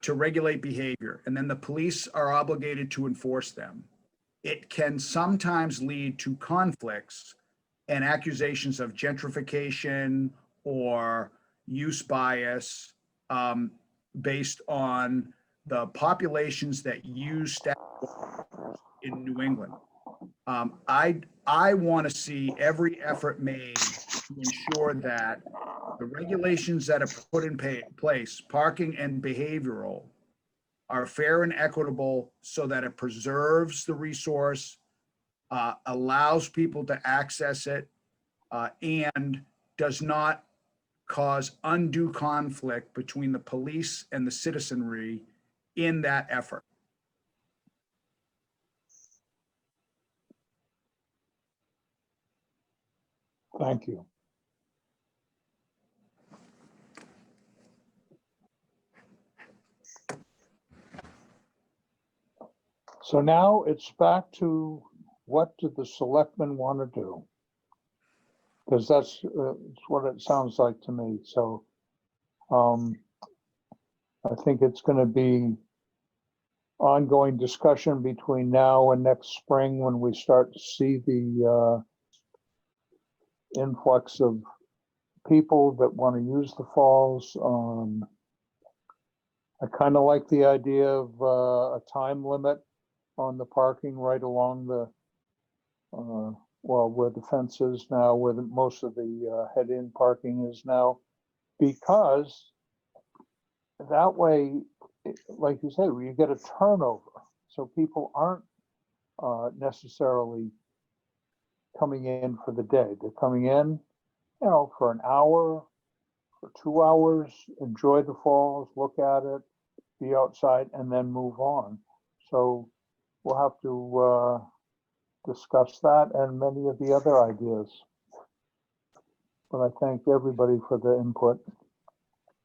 S5: to regulate behavior, and then the police are obligated to enforce them, it can sometimes lead to conflicts and accusations of gentrification or use bias based on the populations that use static water in New England. I want to see every effort made to ensure that the regulations that are put in place, parking and behavioral, are fair and equitable so that it preserves the resource, allows people to access it, and does not cause undue conflict between the police and the citizenry in that effort.
S2: Thank you. So now it's back to what do the selectmen want to do? Because that's what it sounds like to me. So I think it's going to be ongoing discussion between now and next spring when we start to see the influx of people that want to use the falls. I kind of like the idea of a time limit on the parking right along the, where the fence is now, where most of the head-in parking is now, because that way, like you said, you get a turnover. So people aren't necessarily coming in for the day. They're coming in, for an hour, for 2 hours, enjoy the falls, look at it, be outside, and then move on. So we'll have to discuss that and many of the other ideas. But I thank everybody for the input.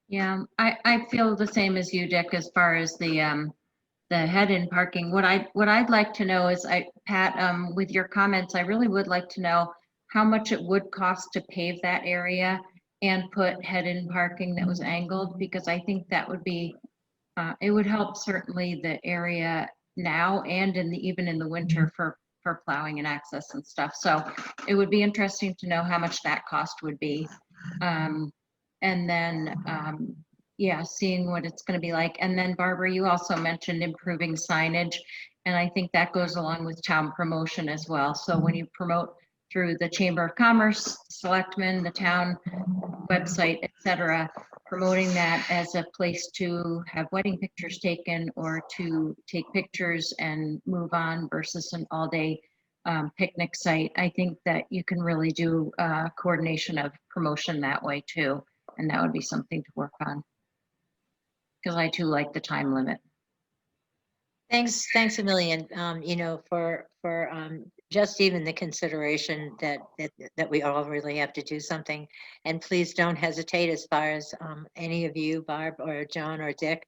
S1: Yeah, I feel the same as you, Dick, as far as the head-in parking. What I'd like to know is, Pat, with your comments, I really would like to know how much it would cost to pave that area and put head-in parking that was angled, because I think that would be, it would help certainly the area now and even in the winter for plowing and access and stuff. So it would be interesting to know how much that cost would be. And then, yeah, seeing what it's going to be like. And then Barbara, you also mentioned improving signage. And I think that goes along with town promotion as well. So when you promote through the Chamber of Commerce, selectmen, the town website, et cetera, promoting that as a place to have wedding pictures taken or to take pictures and move on versus an all-day picnic site. I think that you can really do coordination of promotion that way too. And that would be something to work on. Because I too like the time limit.
S8: Thanks a million, you know, for just even the consideration that we all really have to do something. And please don't hesitate, as far as any of you, Barb or John or Dick,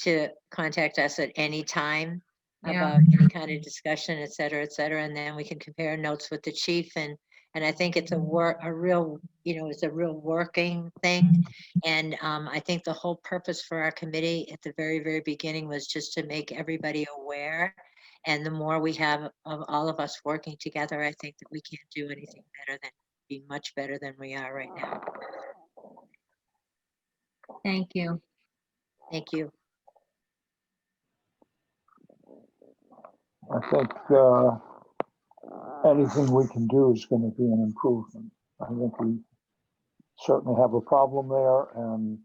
S8: to contact us at any time
S1: Yeah.
S8: about any kind of discussion, et cetera, and then we can compare notes with the chief. And I think it's a real, you know, it's a real working thing. And I think the whole purpose for our committee at the very, very beginning was just to make everybody aware. And the more we have of all of us working together, I think that we can't do anything better than be much better than we are right now.
S1: Thank you.
S8: Thank you.
S2: I think anything we can do is going to be an improvement. I think we certainly have a problem there, and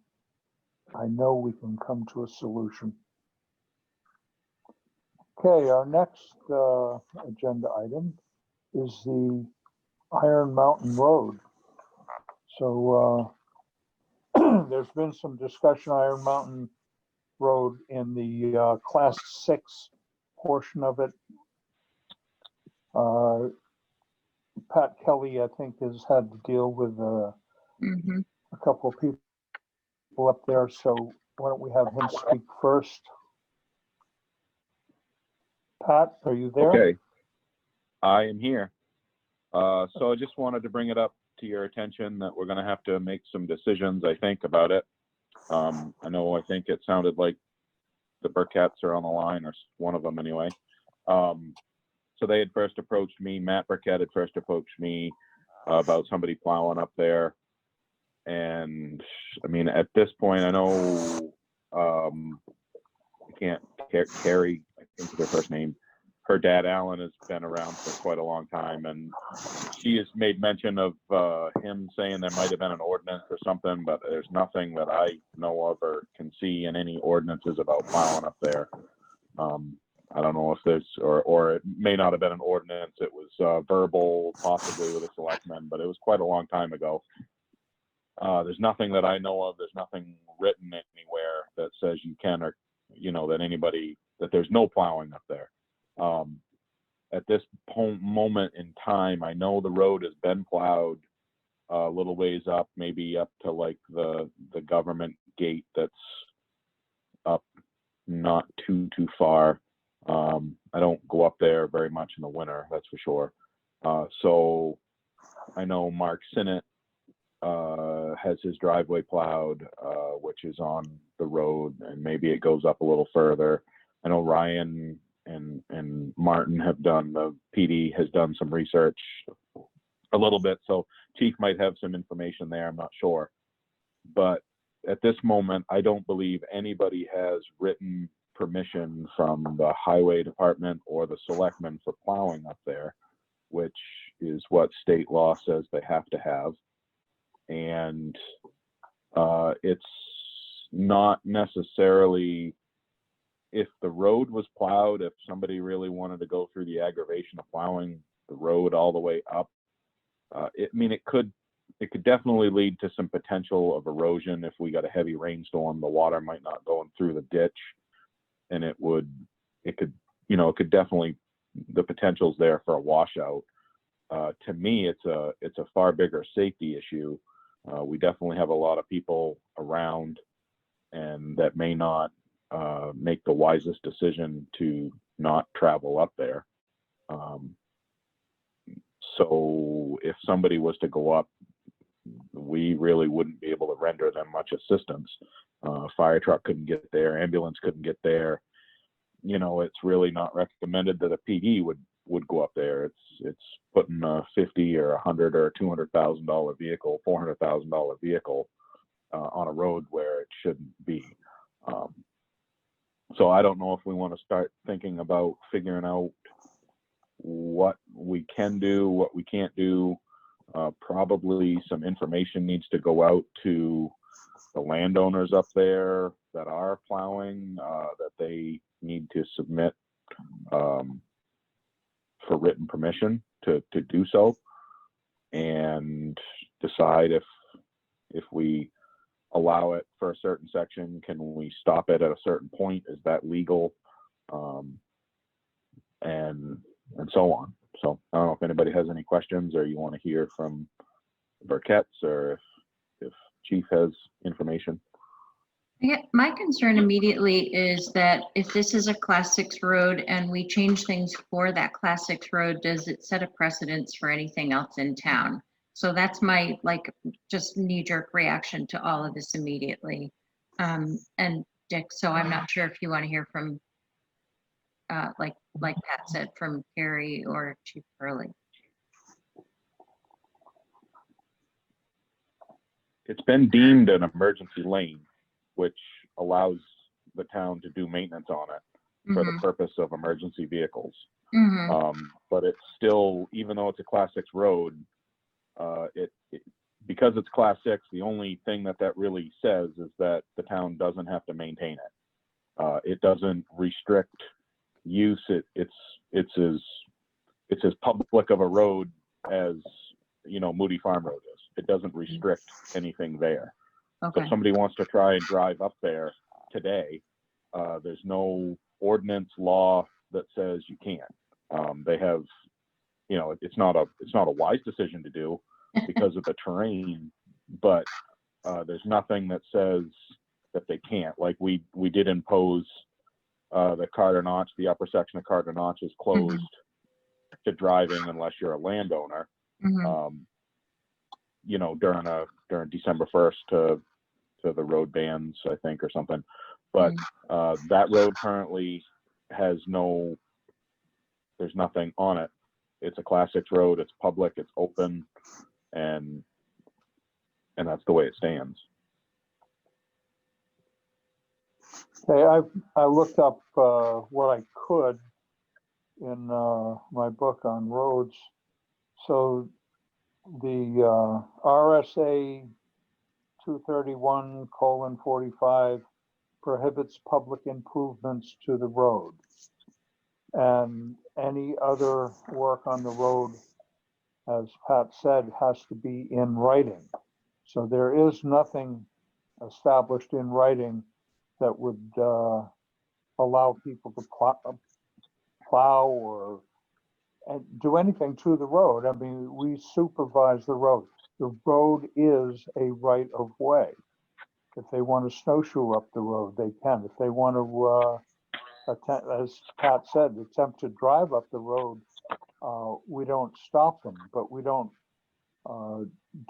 S2: I know we can come to a solution. Okay, our next agenda item is the Iron Mountain Road. So there's been some discussion Iron Mountain Road in the Class 6 portion of it. Pat Kelly, I think, has had to deal with
S1: Mhm.
S2: a couple of people up there. So why don't we have him speak first? Pat, are you there?
S9: Okay, I am here. So I just wanted to bring it up to your attention that we're gonna have to make some decisions, I think, about it. I think it sounded like the Burketts are on the line, or one of them anyway. So they had first approached me, Matt Burkett had first approached me about somebody plowing up there. And I mean, at this point, I know, I can't, Carrie, I think is her first name, her dad, Alan, has been around for quite a long time. And she has made mention of him saying there might have been an ordinance or something, but there's nothing that I know of or can see in any ordinances about plowing up there. I don't know if there's, or it may not have been an ordinance. It was verbal, possibly with a selectman, but it was quite a long time ago. There's nothing that I know of. There's nothing written anywhere that says you can, or, you know, that anybody, that there's no plowing up there. At this moment in time, I know the road has been plowed a little ways up, maybe up to like the government gate that's up not too far. I don't go up there very much in the winter, that's for sure. So I know Mark Sinnott has his driveway plowed, which is on the road, and maybe it goes up a little further. I know Ryan and Martin have done, the PD has done some research a little bit, so Chief might have some information there, I'm not sure. But at this moment, I don't believe anybody has written permission from the highway department or the selectmen for plowing up there, which is what state law says they have to have. And it's not necessarily, if the road was plowed, if somebody really wanted to go through the aggravation of plowing the road all the way up, it could definitely lead to some potential of erosion. If we got a heavy rainstorm, the water might not go through the ditch, and it could definitely the potential's there for a washout. To me, it's a far bigger safety issue. We definitely have a lot of people around, and that may not make the wisest decision to not travel up there. So if somebody was to go up, we really wouldn't be able to render them much assistance. Fire truck couldn't get there, ambulance couldn't get there. You know, it's really not recommended that a PD would go up there. It's putting a $50 or $100 or $200,000 vehicle, $400,000 vehicle on a road where it shouldn't be. So I don't know if we want to start thinking about figuring out what we can do, what we can't do. Probably some information needs to go out to the landowners up there that are plowing, that they need to submit for written permission to do so, and decide if we allow it for a certain section, can we stop it at a certain point? Is that legal? And so on. So I don't know if anybody has any questions, or you want to hear from Burkett's, or if Chief has information.
S1: Yeah, my concern immediately is that if this is a Class 6 road and we change things for that Class 6 road, does it set a precedence for anything else in town? So that's my just knee-jerk reaction to all of this immediately. And Dick, so I'm not sure if you want to hear from, like Pat said, from Carrie or Chief Hurley.
S9: It's been deemed an emergency lane, which allows the town to do maintenance on it for the purpose of emergency vehicles. But it's still, even though it's a Class 6 road, because it's Class 6, the only thing that really says is that the town doesn't have to maintain it. It doesn't restrict use. It's as public of a road as, you know, Moody Farm Road is. It doesn't restrict anything there. So
S1: Okay.
S9: if somebody wants to try and drive up there today, there's no ordinance law that says you can't. They have, you know, it's not a wise decision to do because of the terrain, but there's nothing that says that they can't. Like we did impose the Carter Notch, the upper section of Carter Notch is closed to driving unless you're a landowner. You know, during December 1st to the road bans, I think, or something. But that road currently has there's nothing on it. It's a Class 6 road. It's public. It's open, and that's the way it stands.
S2: Okay, I looked up what I could in my book on roads. So the RSA 231:45 prohibits public improvements to the road, and any other work on the road, as Pat said, has to be in writing. So there is nothing established in writing that would allow people to plow or do anything to the road. I mean, we supervise the road. The road is a right of way. If they want to snowshoe up the road, they can. If they want to, as Pat said, attempt to drive up the road, we don't stop them, but we don't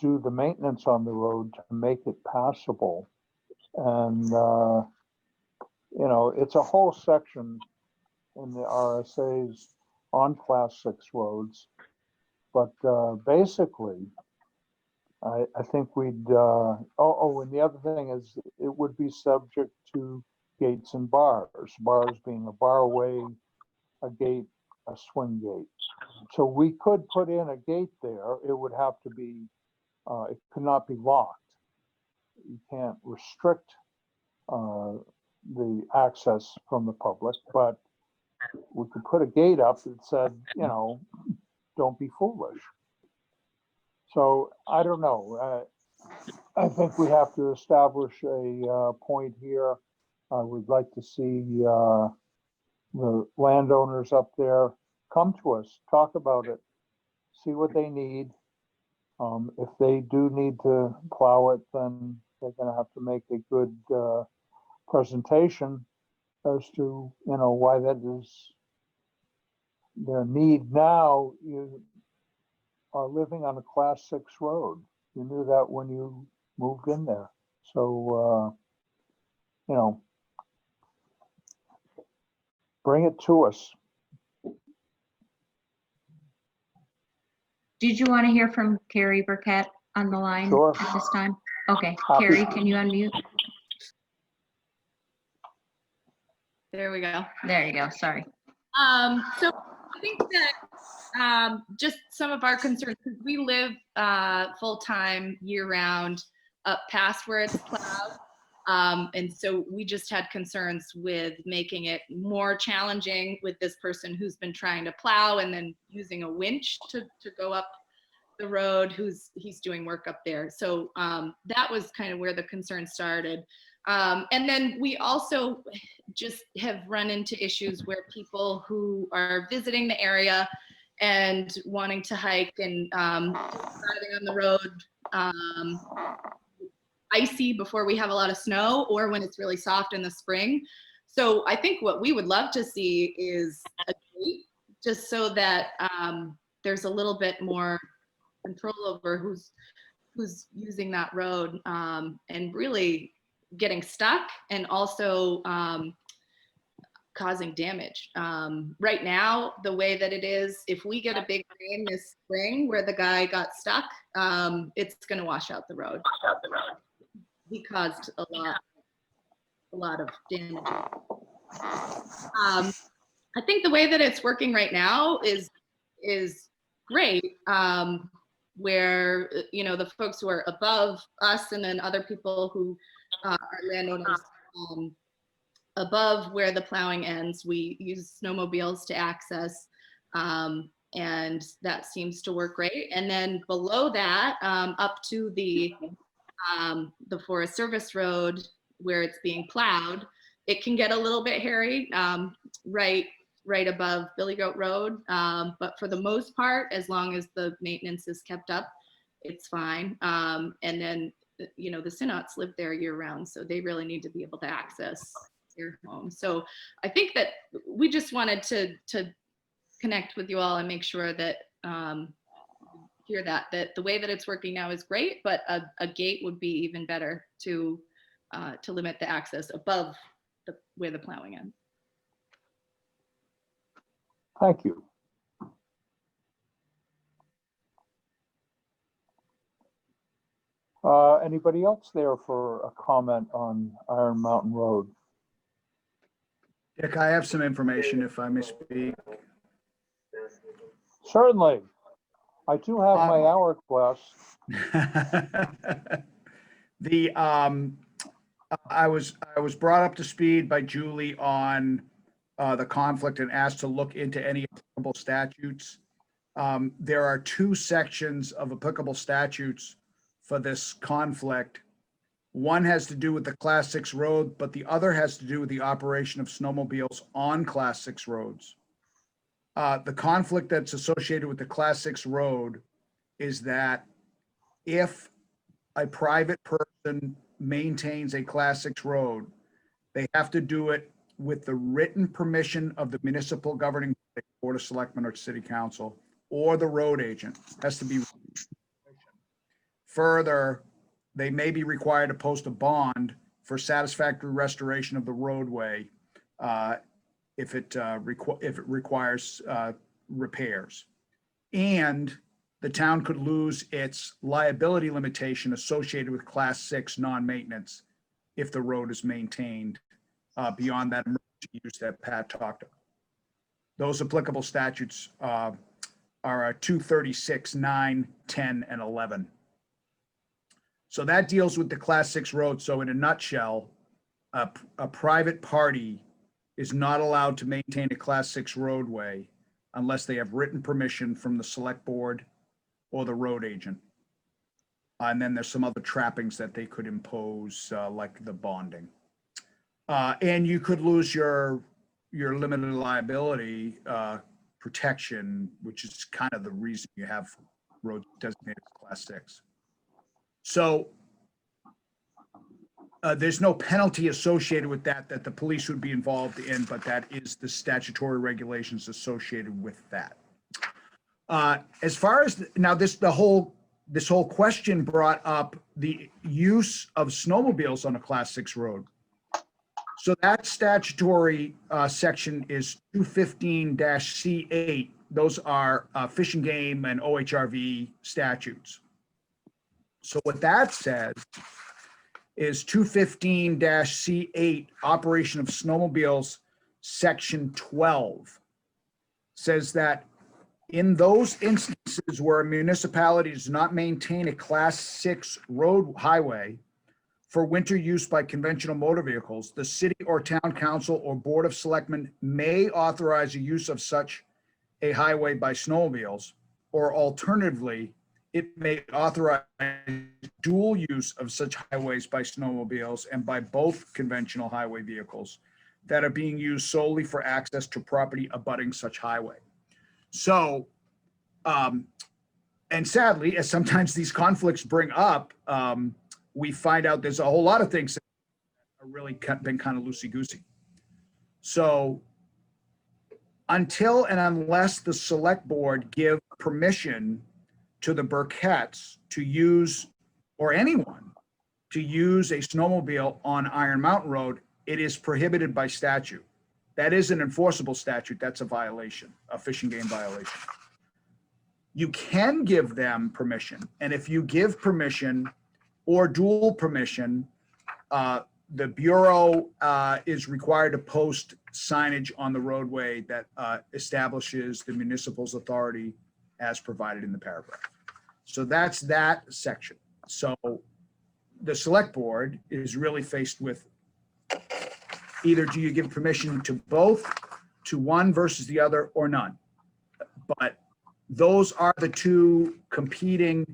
S2: do the maintenance on the road to make it passable. And, you know, it's a whole section in the RSAs on Class 6 roads. But basically, I think we'd, and the other thing is it would be subject to gates and bars, bars being a barway, a gate, a swing gate. So we could put in a gate there. It would have to be, it could not be locked. You can't restrict the access from the public, but we could put a gate up that said, you know, don't be foolish. So I don't know. I think we have to establish a point here. I would like to see the landowners up there come to us, talk about it, see what they need. If they do need to plow it, then they're gonna have to make a good presentation as to, why that is their need now. You are living on a class 6 road. You knew that when you moved in there. So, bring it to us.
S1: Did you want to hear from Carrie Burkett on the line
S2: Sure.
S1: at this time? Okay,
S2: Happy
S1: Carrie,
S2: to.
S1: can you unmute?
S10: There we go.
S1: There you go, sorry.
S10: So I think that just some of our concerns, because we live full-time year-round up past where it's plowed. And so we just had concerns with making it more challenging with this person who's been trying to plow and then using a winch to go up the road, he's doing work up there. So that was kind of where the concern started. And then we also just have run into issues where people who are visiting the area and wanting to hike and driving on the road icy before we have a lot of snow, or when it's really soft in the spring. So I think what we would love to see is a gate, just so that there's a little bit more control over who's using that road, and really getting stuck and also causing damage. Right now, the way that it is, if we get a big rain this spring where the guy got stuck, it's going to wash out the road. He caused a lot of damage. I think the way that it's working right now is great, where the folks who are above us and then other people who are landowners above where the plowing ends, we use snowmobiles to access, and that seems to work great. And then below that, up to the Forest Service Road where it's being plowed, it can get a little bit hairy, right above Billy Goat Road. But for the most part, as long as the maintenance is kept up, it's fine. And then, the Synots live there year round, so they really need to be able to access their home. So I think that we just wanted to connect with you all and make sure that hear that the way that it's working now is great, but a gate would be even better to limit the access above where the plowing ends.
S2: Thank you. Anybody else there for a comment on Iron Mountain Road?
S5: Dick, I have some information if I may speak.
S2: Certainly. I do have my hourglass.
S5: I was brought up to speed by Julie on the conflict and asked to look into any applicable statutes. There are 2 sections of applicable statutes for this conflict. One has to do with the Class 6 road, but the other has to do with the operation of snowmobiles on Class 6 roads. The conflict that's associated with the Class 6 road is that if a private person maintains a Class 6 road, they have to do it with the written permission of the municipal governing board of selectmen or city council, or the road agent. Has to be. Further, they may be required to post a bond for satisfactory restoration of the roadway if it requires repairs. And the town could lose its liability limitation associated with Class 6 non-maintenance if the road is maintained beyond that emergency use that Pat talked about. Those applicable statutes are 236, 9, 10, and 11. So that deals with the Class 6 road. So in a nutshell, a private party is not allowed to maintain a Class 6 roadway unless they have written permission from the select board or the road agent. And then there's some other trappings that they could impose, like the bonding. And you could lose your limited liability protection, which is kind of the reason you have roads designated as class 6. So there's no penalty associated with that the police would be involved in, but that is the statutory regulations associated with that. As far as now, this whole question brought up the use of snowmobiles on a class 6 road. So that statutory section is 215-C8. Those are Fish and Game and OHRV statutes. So what that says is 215-C8, operation of snowmobiles, section 12, says that in those instances where a municipality does not maintain a class 6 road highway for winter use by conventional motor vehicles, the city or town council or board of selectmen may authorize the use of such a highway by snowmobiles, or alternatively, it may authorize dual use of such highways by snowmobiles and by both conventional highway vehicles that are being used solely for access to property abutting such highway. So, and sadly, as sometimes these conflicts bring up, we find out there's a whole lot of things that are really been kind of loosey-goosey. So until and unless the select board give permission to the Burketts to use, or anyone to use a snowmobile on Iron Mountain Road, it is prohibited by statute. That is an enforceable statute. That's a violation, a Fish and Game violation. You can give them permission. And if you give permission or dual permission, the Bureau is required to post signage on the roadway that establishes the municipal's authority as provided in the paragraph. So that's that section. So the select board is really faced with either do you give permission to both, to one versus the other, or none. But those are the two competing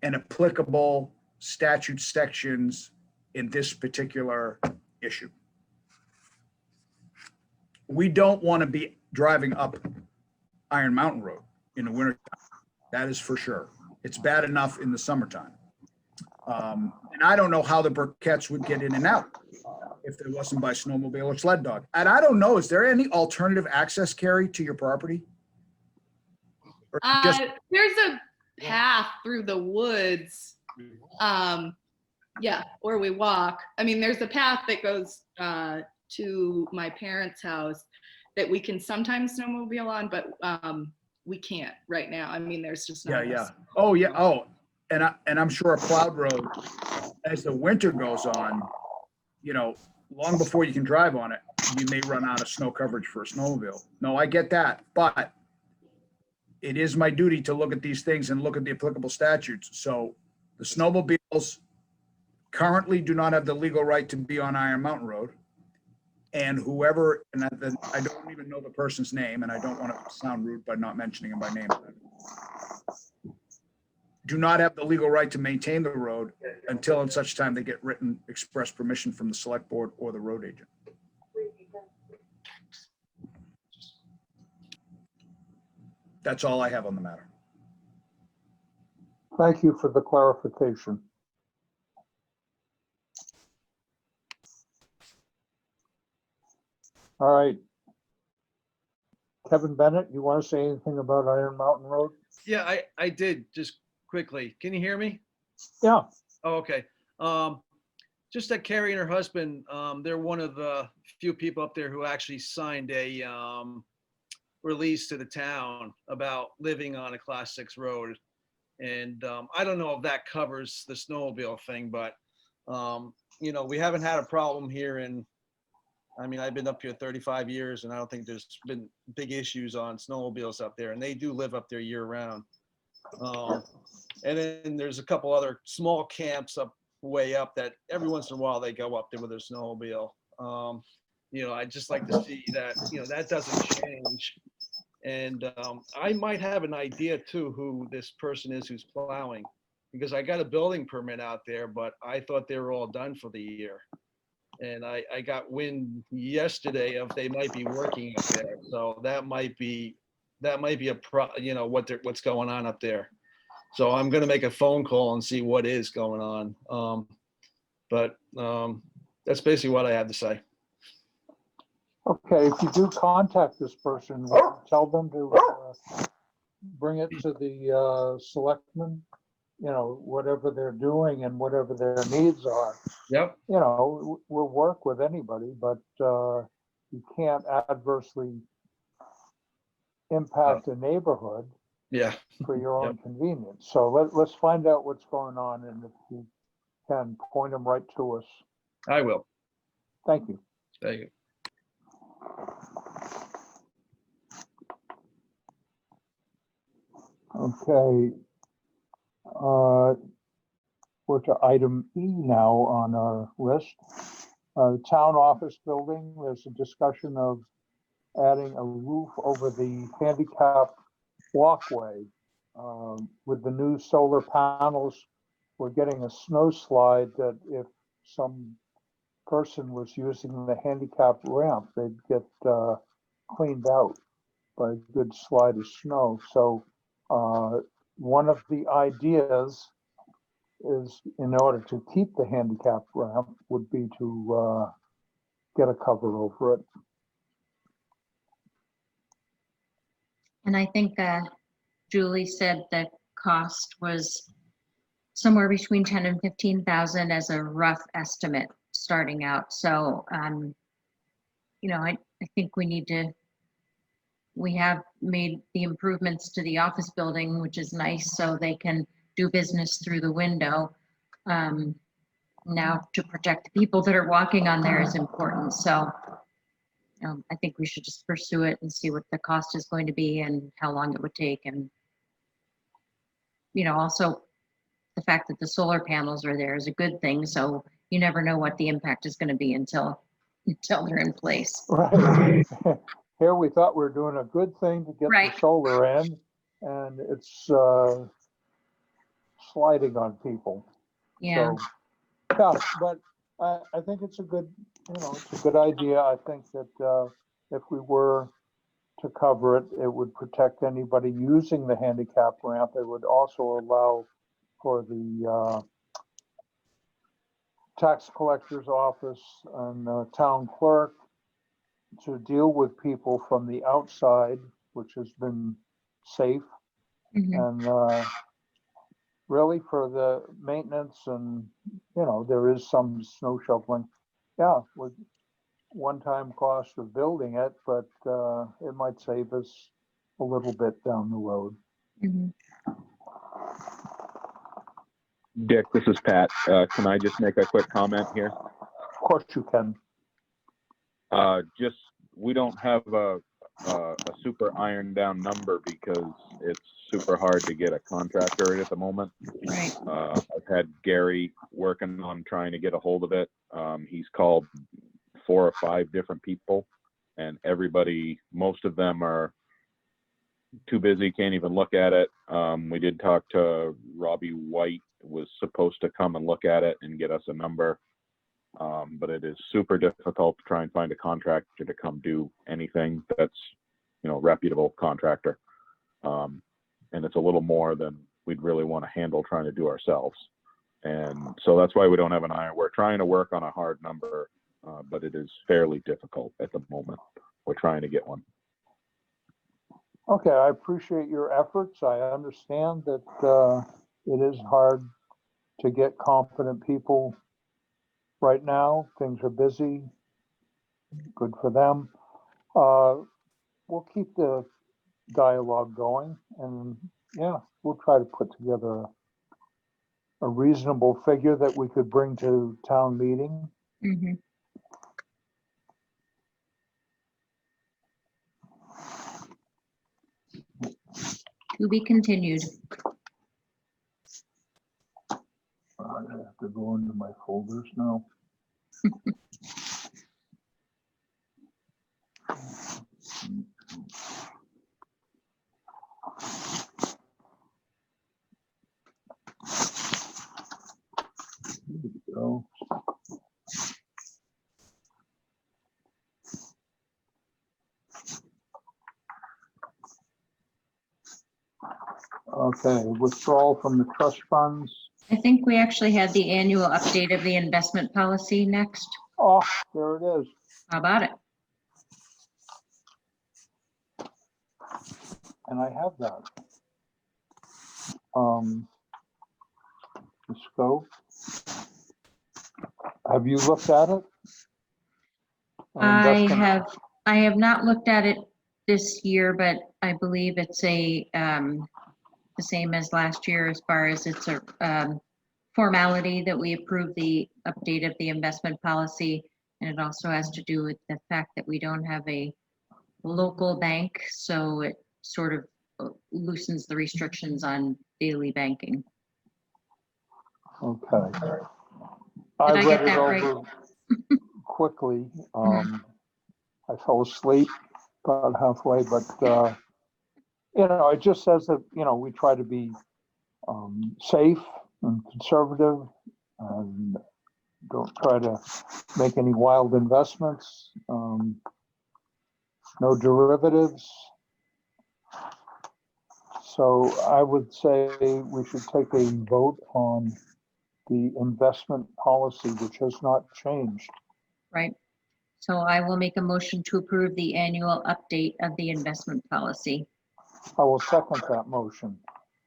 S5: and applicable statute sections in this particular issue. We don't want to be driving up Iron Mountain Road in the winter time. That is for sure. It's bad enough in the summertime. And I don't know how the Burketts would get in and out if it wasn't by snowmobile or sled dog. And I don't know, is there any alternative access, Carrie, to your property? Or just,
S10: There's a path through the woods. Yeah, or we walk. I mean, there's a path that goes to my parents' house that we can sometimes snowmobile on, but we can't right now. I mean, there's just no.
S5: yeah. Oh, yeah. Oh, and I'm sure a plowed road, as the winter goes on, you know, long before you can drive on it, you may run out of snow coverage for a snowmobile. No, I get that, but it is my duty to look at these things and look at the applicable statutes. So the snowmobiles currently do not have the legal right to be on Iron Mountain Road. And whoever, and I don't even know the person's name, and I don't want to sound rude by not mentioning him by name, do not have the legal right to maintain the road until and such time they get written express permission from the select board or the road agent. That's all I have on the matter.
S2: Thank you for the clarification. All right. Kevin Bennett, you want to say anything about Iron Mountain Road?
S11: Yeah, I did, just quickly. Can you hear me?
S2: Yeah.
S11: Oh, okay. Just that Carrie and her husband, they're one of the few people up there who actually signed a release to the town about living on a class 6 road. And I don't know if that covers the snowmobile thing, but you know, we haven't had a problem here in, I mean, I've been up here 35 years and I don't think there's been big issues on snowmobiles up there, and they do live up there year round. And then there's a couple other small camps up way up that every once in a while they go up there with their snowmobile. You know, I'd just like to see that, you know, that doesn't change. And I might have an idea too who this person is who's plowing, because I got a building permit out there, but I thought they were all done for the year. And I got wind yesterday of they might be working up there. So that might be that might be what's going on up there. So I'm gonna make a phone call and see what is going on. But that's basically what I have to say.
S2: Okay, if you do contact this person, tell them to bring it to the selectmen, whatever they're doing and whatever their needs are.
S11: Yep.
S2: We'll work with anybody, but you can't adversely impact a neighborhood
S11: Yeah.
S2: for your own convenience. So let's find out what's going on, and if you can, point them right to us.
S11: I will.
S2: Thank you.
S11: Thank you.
S2: Okay. We're to item E now on our list. Town office building, there's a discussion of adding a roof over the handicap walkway. With the new solar panels, we're getting a snow slide that if some person was using the handicap ramp, they'd get cleaned out by a good slide of snow. So one of the ideas is, in order to keep the handicap ramp, would be to get a cover over it.
S1: And I think Julie said the cost was somewhere between 10 and 15,000 as a rough estimate starting out. So, I think we have made the improvements to the office building, which is nice, so they can do business through the window. Now to protect the people that are walking on there is important. So I think we should just pursue it and see what the cost is going to be and how long it would take. And, also the fact that the solar panels are there is a good thing. So you never know what the impact is going to be until they're in place.
S2: Right. Here we thought we were doing a good thing to get
S1: Right.
S2: the solar in, and it's sliding on people.
S1: Yeah.
S2: So, yeah, but I think it's a good, it's a good idea. I think that if we were to cover it, it would protect anybody using the handicap ramp. It would also allow for the tax collector's office and town clerk to deal with people from the outside, which has been safe.
S1: Mhm.
S2: And really for the maintenance, and there is some snow shoveling, with one-time cost of building it, but it might save us a little bit down the road.
S1: Mhm.
S9: Dick, this is Pat. Can I just make a quick comment here?
S2: Of course you can.
S9: We don't have a super ironed down number because it's super hard to get a contractor at the moment.
S1: Right.
S9: I've had Gary working on trying to get a hold of it. He's called 4 or 5 different people, and most of them are too busy, can't even look at it. We did talk to Robbie White, was supposed to come and look at it and get us a number. But it is super difficult to try and find a contractor to come do anything that's, reputable contractor. And it's a little more than we'd really want to handle trying to do ourselves. And so that's why we don't have an iron. We're trying to work on a hard number, but it is fairly difficult at the moment. We're trying to get one.
S2: Okay, I appreciate your efforts. I understand that it is hard to get competent people right now. Things are busy. Good for them. We'll keep the dialogue going, and we'll try to put together a reasonable figure that we could bring to town meeting.
S1: Mhm. To be continued.
S2: I have to go into my folders now. Here we go. Okay, withdrawal from the trust funds.
S1: I think we actually had the annual update of the investment policy next.
S2: Oh, there it is.
S1: How about it?
S2: And I have that. The scope. Have you looked at it? Investment-
S1: I have not looked at it this year, but I believe it's the same as last year as far as it's a formality that we approve the update of the investment policy. And it also has to do with the fact that we don't have a local bank, so it sort of loosens the restrictions on daily banking.
S2: Okay.
S1: Did
S2: I
S1: I
S2: read
S1: get
S2: it
S1: that right?
S2: over quickly. I fell asleep about halfway, but, it just says that, we try to be safe and conservative and don't try to make any wild investments. No derivatives. So I would say we should take a vote on the investment policy, which has not changed.
S1: Right. So I will make a motion to approve the annual update of the investment policy.
S2: I will second that motion.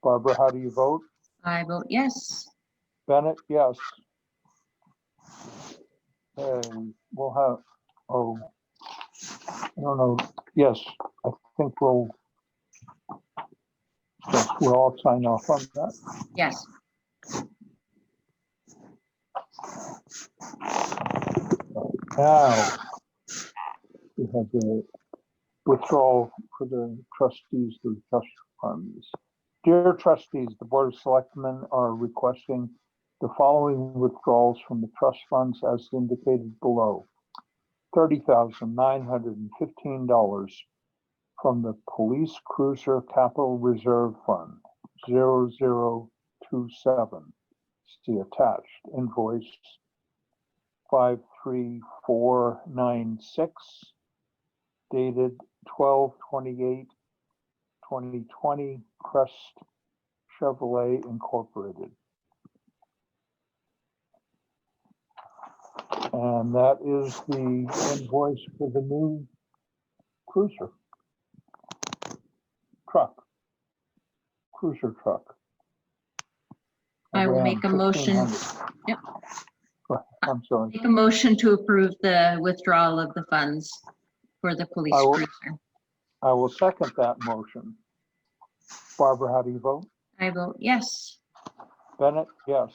S2: Barbara, how do you vote?
S1: I vote yes.
S2: Bennett, yes. Okay, we'll have, I don't know, yes, I think we'll all sign off on that.
S1: Yes.
S2: Now, we have the withdrawal for the trustees of the trust funds. Dear trustees, the Board of Selectmen are requesting the following withdrawals from the trust funds as indicated below. $30,915 from the Police Cruiser Capital Reserve Fund, 0027. See attached invoice 53496 dated 12/28/2020, Crest Chevrolet Incorporated. And that is the invoice for the new cruiser cruiser truck.
S1: I will
S2: Ram
S1: make a motion.
S2: 1500.
S1: Yep.
S2: I'm sorry.
S1: Make a motion to approve the withdrawal of the funds for the police
S2: I will-
S1: cruiser.
S2: I will second that motion. Barbara, how do you vote?
S1: I vote yes.
S2: Bennett, yes.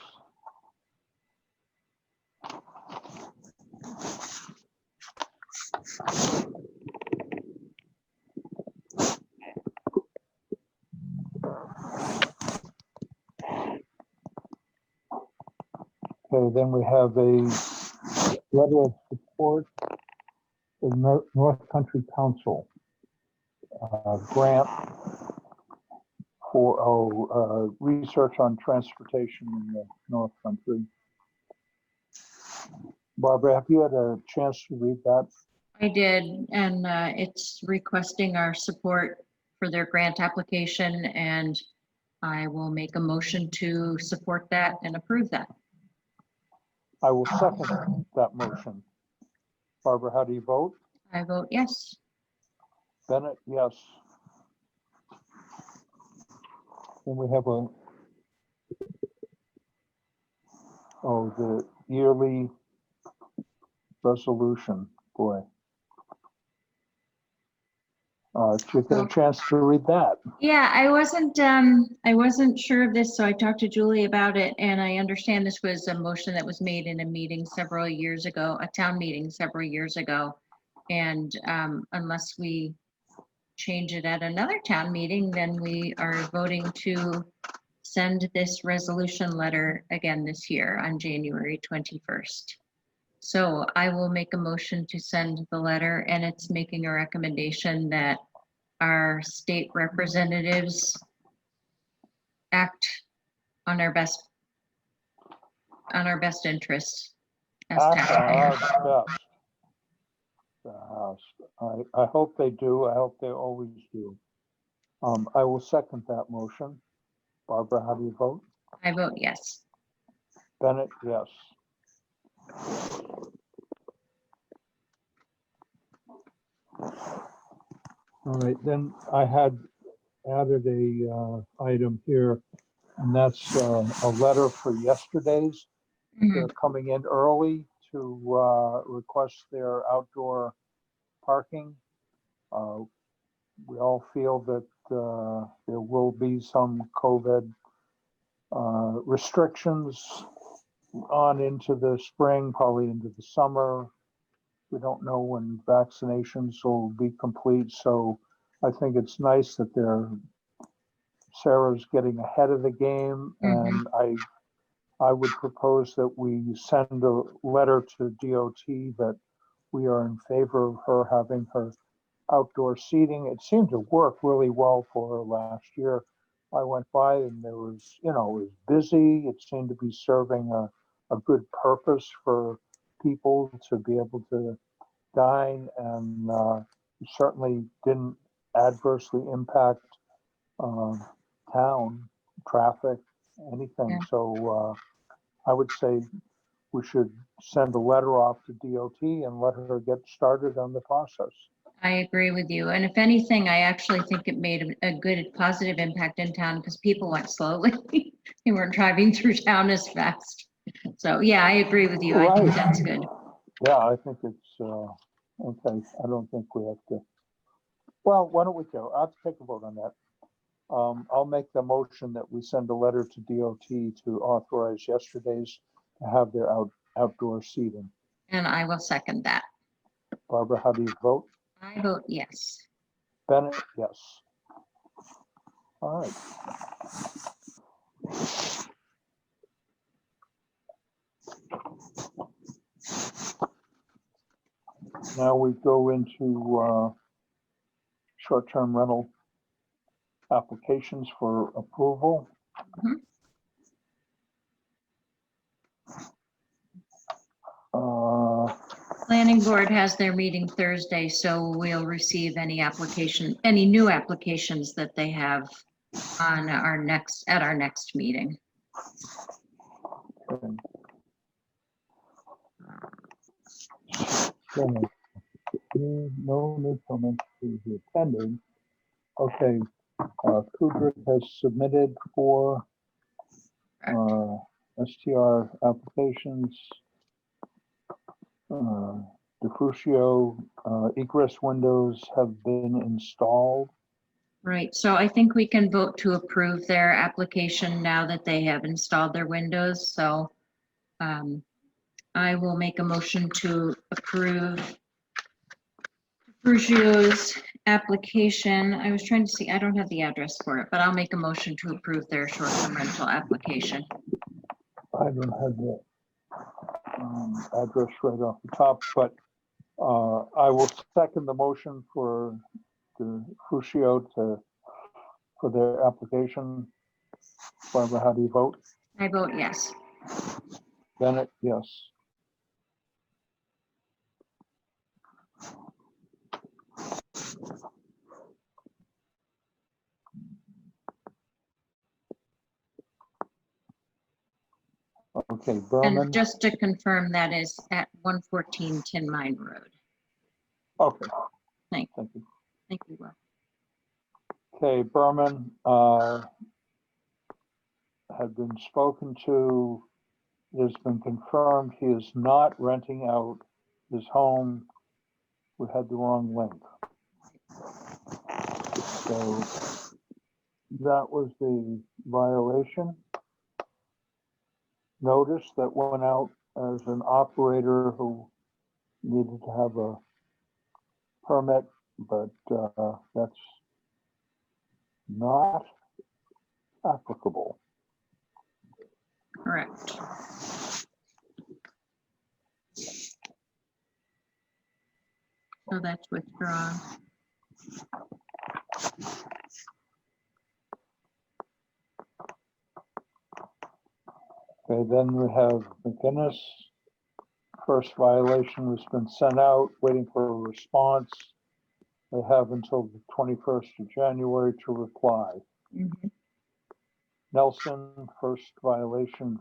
S2: Okay, then we have a letter of support for North Country Council grant for research on transportation in the North Country. Barbara, have you had a chance to read that?
S1: I did, and it's requesting our support for their grant application, and I will make a motion to support that and approve that.
S2: I will second that motion. Barbara, how do you vote?
S1: I vote yes.
S2: Bennett, yes. Then we have the yearly resolution, boy. Did you get a chance to read that?
S1: Yeah, I wasn't sure of this, so I talked to Julie about it, and I understand this was a motion that was made in a meeting several years ago, a town meeting several years ago. And unless we change it at another town meeting, then we are voting to send this resolution letter again this year on January 21st. So I will make a motion to send the letter, and it's making a recommendation that our state representatives act on our best interests as taxpayers.
S2: I hope they do. I hope they always do. I will second that motion. Barbara, how do you vote?
S1: I vote yes.
S2: Bennett, yes. All right, then I had added a item here, and that's a letter for yesterday's.
S1: Mhm.
S2: They're coming in early to request their outdoor parking. We all feel that there will be some COVID restrictions on into the spring, probably into the summer. We don't know when vaccinations will be complete, so I think it's nice that Sarah's getting ahead of the game, and I would propose that we send a letter to DOT that we are in favor of her having her outdoor seating. It seemed to work really well for her last year. I went by and there was, it was busy. It seemed to be serving a good purpose for people to be able to dine, and it certainly didn't adversely impact town traffic, anything.
S1: Yeah.
S2: So I would say we should send a letter off to DOT and let her get started on the process.
S1: I agree with you. And if anything, I actually think it made a good positive impact in town because people went slowly. They weren't driving through town as fast. So yeah, I agree with you. I think
S2: Right.
S1: that's good.
S2: Yeah, I think it's okay. I don't think we have to. Well, why don't we go? I'll take a vote on that. I'll make the motion that we send a letter to DOT to authorize yesterday's to have their outdoor seating.
S1: And I will second that.
S2: Barbara, how do you vote?
S1: I vote yes.
S2: Bennett, yes. All right. Now we go into short-term rental applications for approval.
S1: Planning board has their meeting Thursday, so we'll receive any new applications that they have on at our next meeting.
S2: Okay. No new comments to the attending. Okay, Kudrick has submitted for STR applications. DeFrucio egress windows have been installed.
S1: Right, so I think we can vote to approve their application now that they have installed their windows, so I will make a motion to approve DeFrucio's application. I was trying to see, I don't have the address for it, but I'll make a motion to approve their short-term rental application.
S2: I don't have the address right off the top, but I will second the motion for the Crucio for their application. Barbara, how do you vote?
S1: I vote yes.
S2: Bennett, yes. Okay, Berman.
S1: And just to confirm, that is at 114 Tin Mine Road.
S2: Okay.
S1: Thank
S2: you.
S1: Thank you, Will.
S2: Okay, Berman had been spoken to. It has been confirmed he is not renting out his home. We had the wrong link. So that was the violation notice that went out as an operator who needed to have a permit, but that's not applicable.
S1: Correct. So that's withdrawn.
S2: Okay, then we have McInnes. First violation has been sent out, waiting for a response. They have until the 21st of January to reply.
S1: Mhm.
S2: Nelson, first violations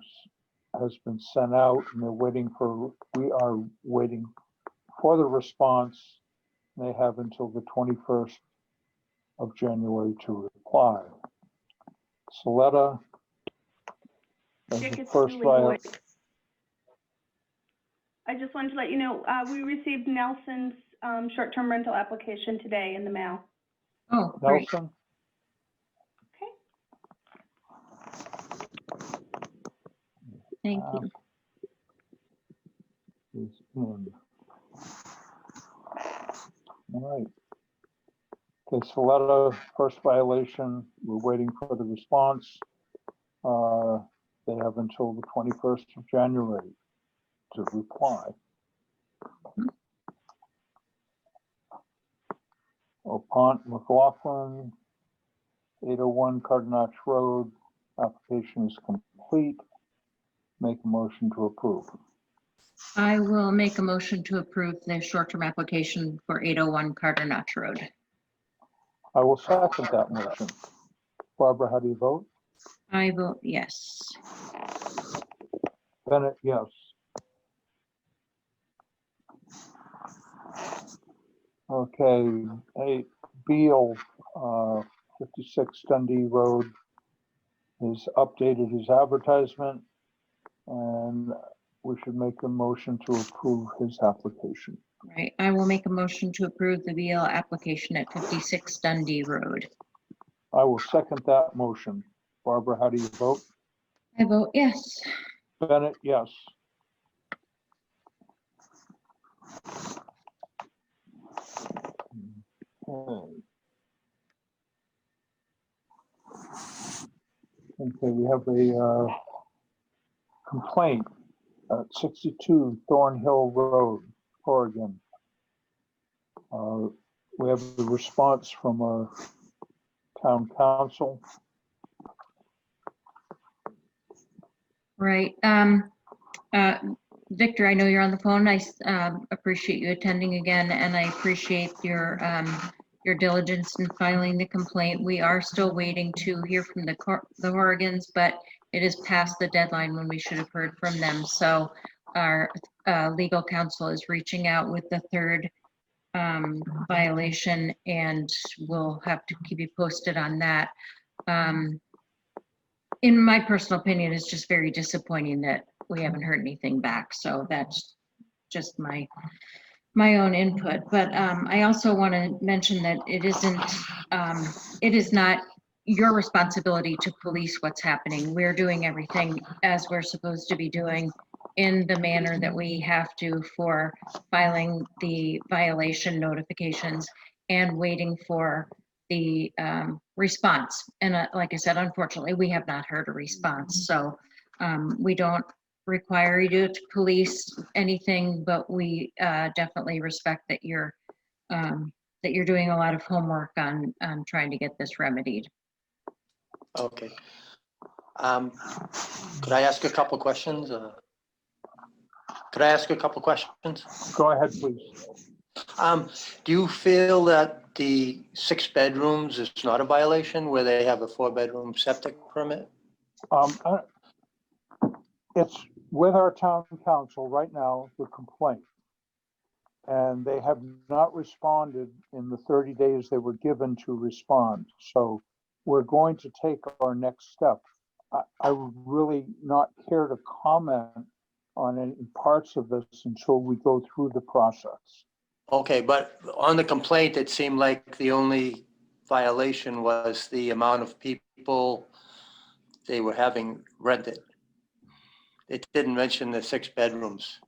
S2: has been sent out and we are waiting for the response. They have until the 21st of January to reply. Soletta. as
S12: Dick,
S2: the
S12: it's
S2: first
S12: Julie
S2: viola-
S12: Boyd. I just wanted to let you know, we received Nelson's short-term rental application today in the mail.
S1: Oh, great.
S2: Nelson,
S1: Thank you.
S2: is in. All right. Okay, Soletta, first violation, we're waiting for the response. They have until the 21st of January to reply. Opont McLaughlin, 801 Cardinach Road, application is complete. Make a motion to approve.
S1: I will make a motion to approve the short-term application for 801 Carter Notch Road.
S2: I will second that motion. Barbara, how do you vote?
S1: I vote yes.
S2: Bennett, yes. Okay, Beal, 56 Dundee Road, has updated his advertisement, and we should make a motion to approve his application.
S1: Right, I will make a motion to approve the VL application at 56 Dundee Road.
S2: I will second that motion. Barbara, how do you vote?
S1: I vote yes.
S2: Bennett, yes. Okay, we have a complaint at 62 Thornhill Road, Oregon. We have the response from our town council.
S1: Right. Victor, I know you're on the phone. I appreciate you attending again, and I appreciate your diligence in filing the complaint. We are still waiting to hear from the Horrigans, but it is past the deadline when we should have heard from them. So our legal counsel is reaching out with the third violation, and we'll have to keep you posted on that. In my personal opinion, it's just very disappointing that we haven't heard anything back. So that's just my own input. But I also want to mention that it is not your responsibility to police what's happening. We're doing everything as we're supposed to be doing in the manner that we have to for filing the violation notifications and waiting for the response. And like I said, unfortunately, we have not heard a response. So we don't require you to police anything, but we definitely respect that you're doing a lot of homework on trying to get this remedied.
S13: Okay. Could I ask a couple questions?
S2: Go ahead, please.
S13: Do you feel that the 6 bedrooms is not a violation where they have a 4-bedroom septic permit?
S2: It's with our town council right now, the complaint. And they have not responded in the 30 days they were given to respond. So we're going to take our next step. I would really not care to comment on any parts of this until we go through the process.
S13: Okay, but on the complaint, it seemed like the only violation was the amount of people they were having rented. It didn't mention the 6 bedrooms.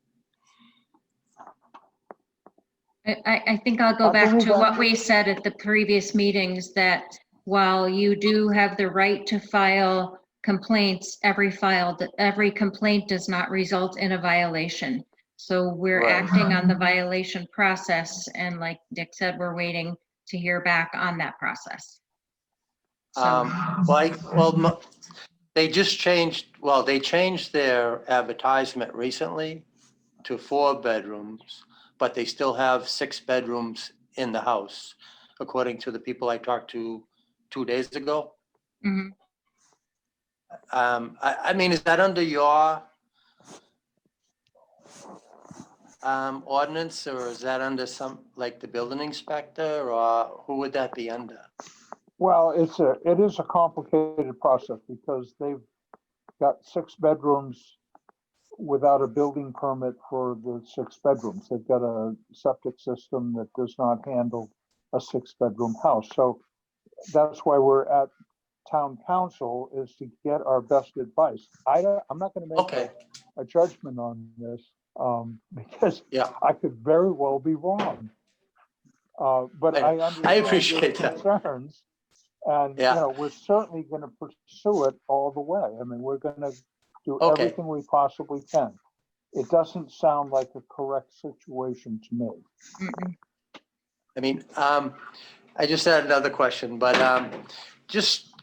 S1: I think I'll go back to what we said at the previous meetings, that while you do have the right to file complaints, every complaint does not result in a violation. So we're
S13: Right.
S1: acting on the violation process, and like Dick said, we're waiting to hear back on that process. So,
S13: They just changed, they changed their advertisement recently to 4 bedrooms, but they still have 6 bedrooms in the house, according to the people I talked to 2 days ago.
S1: mhm.
S13: I mean, is that under your ordinance, or is that under some, like the building inspector, or who would that be under?
S2: Well, it is a complicated process because they've got 6 bedrooms without a building permit for the 6 bedrooms. They've got a septic system that does not handle a 6-bedroom house. So that's why we're at town council, is to get our best advice. I'm not going to make
S13: Okay,
S2: a judgment on this because
S13: yeah,
S2: I could very well be wrong. But I understand your
S13: appreciate that.
S2: concerns. And, you
S13: Yeah.
S2: know, we're certainly going to pursue it all the way. I mean, we're going to do
S13: Okay.
S2: everything we possibly can. It doesn't sound like a correct situation to me.
S1: Mm-mm.
S13: I mean, I just had another question, but just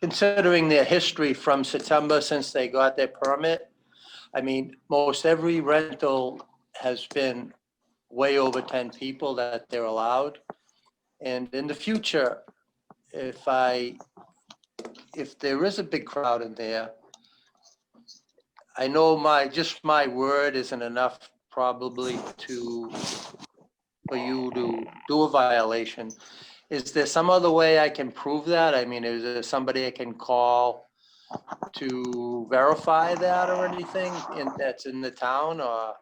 S13: considering their history from September since they got their permit, I mean, most every rental has been way over 10 people that they're allowed. And in the future, if there is a big crowd in there, I know just my word isn't enough probably for you to do a violation. Is there some other way I can prove that? I mean, is there somebody I can call to verify that or anything that's in the town, or?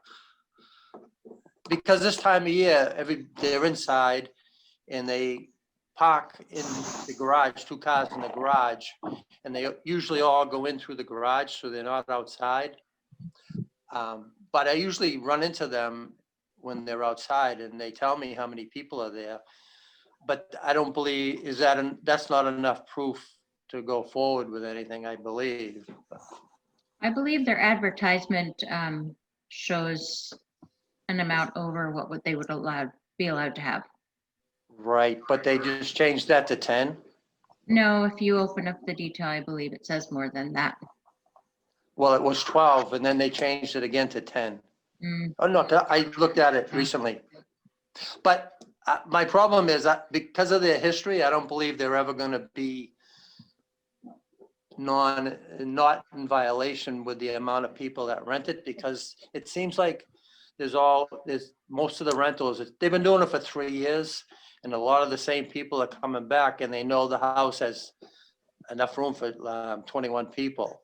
S13: Because this time of year, they're inside and they park in the garage, 2 cars in the garage, and they usually all go in through the garage, so they're not outside. But I usually run into them when they're outside and they tell me how many people are there. But I don't believe, that's not enough proof to go forward with anything, I believe.
S1: I believe their advertisement shows an amount over what they would be allowed to have.
S13: Right, but they just changed that to 10?
S1: No, if you open up the detail, I believe it says more than that.
S13: Well, it was 12 and then they changed it again to 10.
S1: Mm.
S13: Oh, no, I looked at it recently. But my problem is that because of their history, I don't believe they're ever going to be not in violation with the amount of people that rent it, because it seems like there's most of the rentals, they've been doing it for 3 years, and a lot of the same people are coming back, and they know the house has enough room for 21 people.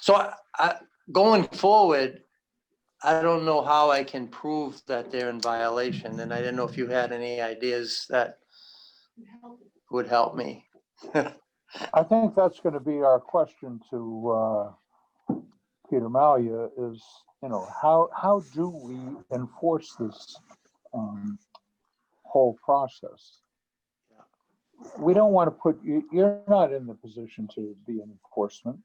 S13: So going forward, I don't know how I can prove that they're in violation, and I didn't know if you had any ideas that would help me.
S2: I think that's going to be our question to Peter Malia is, you know, how do we enforce this whole process? We don't want to put you, you're not in the position to be an enforcement.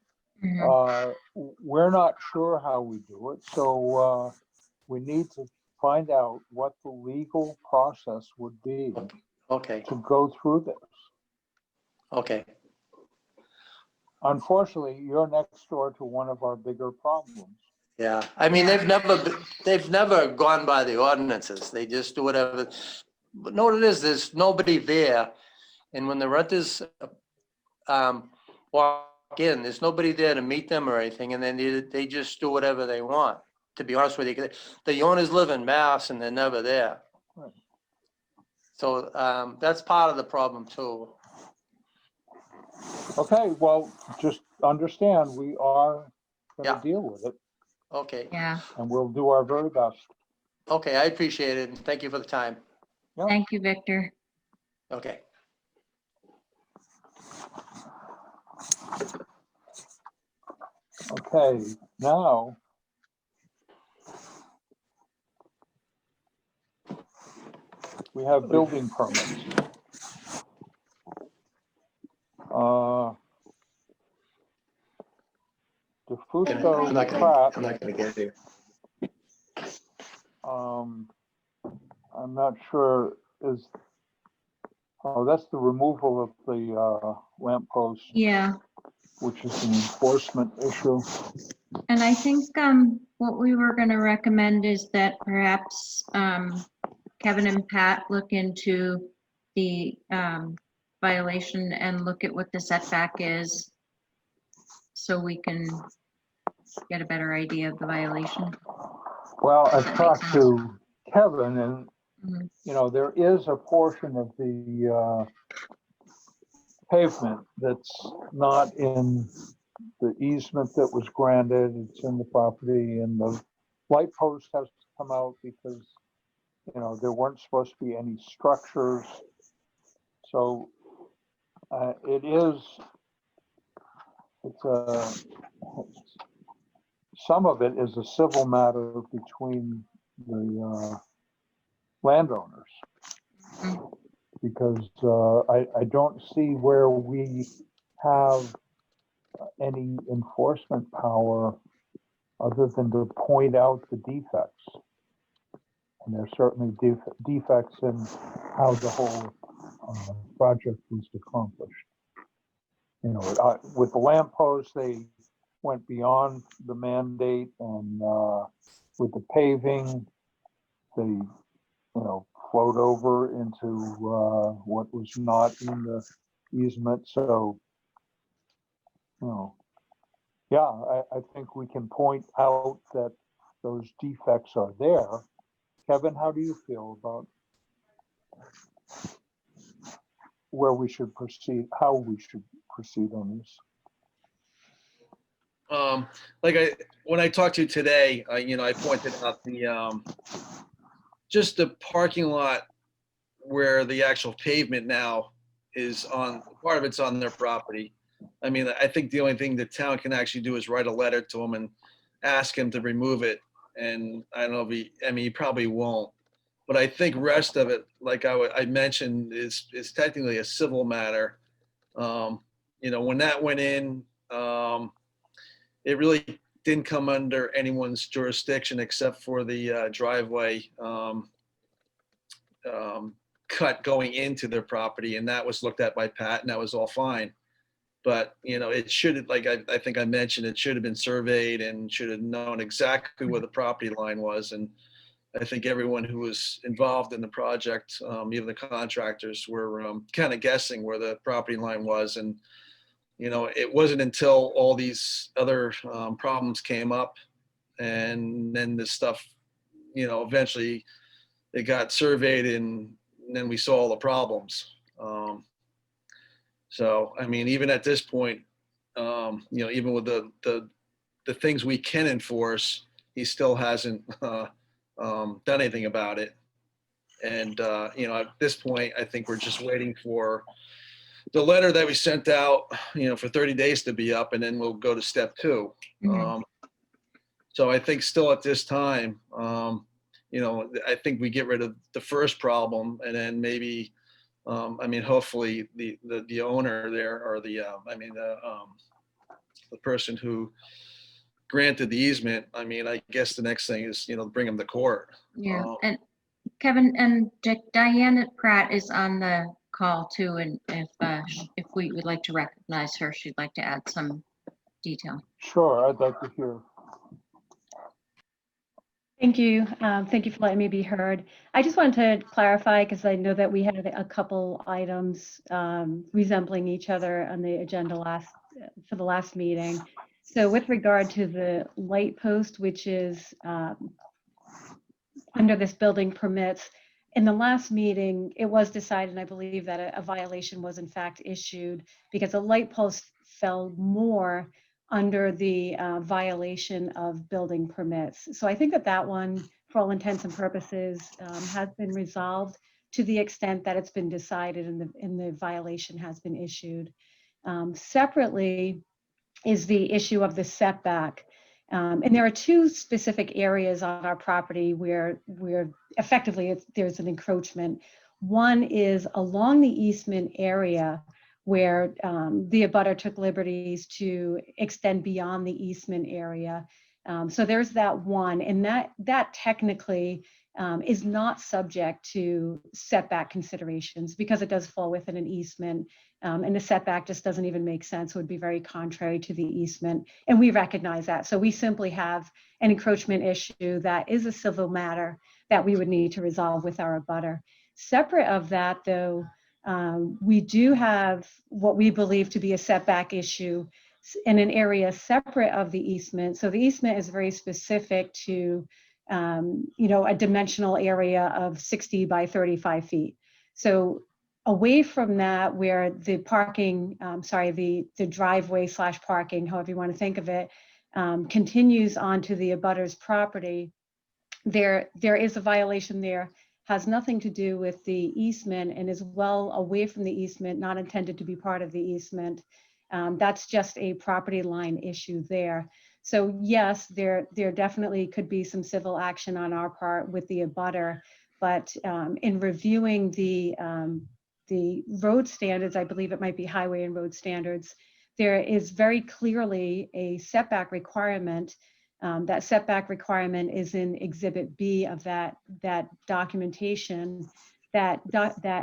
S2: We're not sure how we do it, so we need to find out what the legal process would be
S13: Okay,
S2: to go through this.
S13: okay,
S2: Unfortunately, you're next door to one of our bigger problems.
S13: yeah. I mean, they've never gone by the ordinances. They just do whatever. But know what it is, there's nobody there. And when the renters walk in, there's nobody there to meet them or anything, and then they just do whatever they want, to be honest with you. The owners live in Mass and they're never there.
S2: Right.
S13: So that's part of the problem too.
S2: Okay, well, just understand, we are going to deal with it,
S13: Okay,
S1: Yeah,
S2: and we'll do our very best.
S13: okay, I appreciate it, and thank you for the time.
S1: thank you, Victor.
S13: Okay.
S2: Okay, now we have building permits. DeFusco Pratt,
S13: I'm not gonna get there.
S2: I'm not sure that's the removal of the lamp post,
S1: Yeah,
S2: which is an enforcement issue.
S1: and I think what we were going to recommend is that perhaps Kevin and Pat look into the violation and look at what the setback is so we can get a better idea of the violation?
S2: Well,
S1: Does
S2: I've
S1: that make
S2: talked
S1: sense?
S2: to Kevin, and,
S1: Mhm.
S2: you know, there is a portion of the pavement that's not in the easement that was granted. It's in the property, and the light post has to come out because, you know, there weren't supposed to be any structures. So some of it is a civil matter between the landowners.
S1: Mhm.
S2: Because I don't see where we have any enforcement power other than to point out the defects. And there's certainly defects in how the whole project was accomplished. You know, with the lamp posts, they went beyond the mandate, and with the paving, they, you know, flowed over into what was not in the easement. So, you know, yeah, I think we can point out that those defects are there. Kevin, how do you feel about where we should proceed, how we should proceed on this?
S11: When I talked to you today, I pointed out just the parking lot where the actual pavement now is on, part of it's on their property. I mean, I think the only thing the town can actually do is write a letter to him and ask him to remove it. And I don't know if he probably won't. But I think rest of it, like I mentioned, is technically a civil matter. When that went in, it really didn't come under anyone's jurisdiction except for the driveway cut going into their property, and that was looked at by Pat, and that was all fine. But it should, like I think I mentioned, it should have been surveyed and should have known exactly where the property line was. And I think everyone who was involved in the project, even the contractors, were kind of guessing where the property line was. And it wasn't until all these other problems came up, and then this stuff, eventually it got surveyed, and then we saw all the problems. So, I mean, even at this point, even with the things we can enforce, he still hasn't done anything about it. And, at this point, I think we're just waiting for the letter that we sent out, for 30 days to be up, and then we'll go to step 2.
S1: Mhm.
S11: So I think still at this time, I think we get rid of the first problem, and then maybe, hopefully the owner there, or the person who granted the easement, I guess the next thing is, bring him to court.
S1: Yeah, and Kevin and Diane Pratt is on the call too, and if we would like to recognize her, she'd like to add some detail.
S2: Sure, I'd like to hear.
S3: Thank you. Thank you for letting me be heard. I just wanted to clarify, because I know that we had a couple items resembling each other on the agenda for the last meeting. So with regard to the light post, which is under this building permits, in the last meeting, it was decided, and I believe that a violation was in fact issued, because a light post fell more under the violation of building permits. So I think that one, for all intents and purposes, has been resolved to the extent that it's been decided and the violation has been issued. Separately is the issue of the setback. And there are 2 specific areas on our property where effectively there's an encroachment. One is along the easement area, where the abutter took liberties to extend beyond the easement area. So there's that one, and that technically is not subject to setback considerations, because it does fall within an easement, and the setback just doesn't even make sense. It would be very contrary to the easement, and we recognize that. So we simply have an encroachment issue that is a civil matter that we would need to resolve with our abutter. Separate of that, though, we do have what we believe to be a setback issue in an area separate of the easement. So the easement is very specific to, a dimensional area of 60 by 35 feet. So away from that, where the parking, the driveway / parking, however you want to think of it, continues onto the abutter's property, there is a violation there, has nothing to do with the easement and is well away from the easement, not intended to be part of the easement. That's just a property line issue there. So yes, there definitely could be some civil action on our part with the abutter, but in reviewing the road standards, I believe it might be highway and road standards, there is very clearly a setback requirement. That setback requirement is in Exhibit B of that documentation. That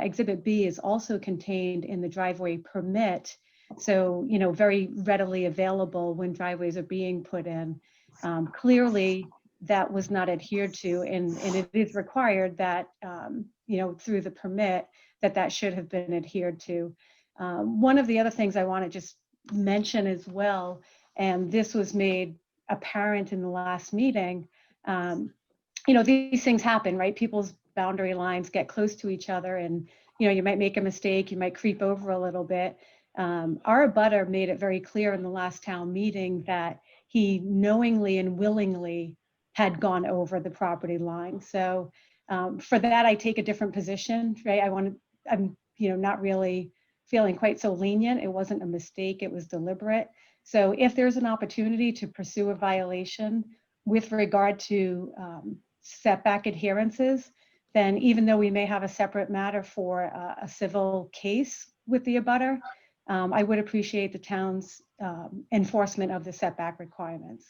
S3: Exhibit B is also contained in the driveway permit. So, very readily available when driveways are being put in. Clearly, that was not adhered to, and it is required that, through the permit, that should have been adhered to. One of the other things I want to just mention as well, and this was made apparent in the last meeting, these things happen, right? People's boundary lines get close to each other, and you might make a mistake, you might creep over a little bit. Our abutter made it very clear in the last town meeting that he knowingly and willingly had gone over the property line. So for that, I take a different position, right? I'm not really feeling quite so lenient. It wasn't a mistake, it was deliberate. So if there's an opportunity to pursue a violation with regard to setback adherences, then even though we may have a separate matter for a civil case with the abutter, I would appreciate the town's enforcement of the setback requirements.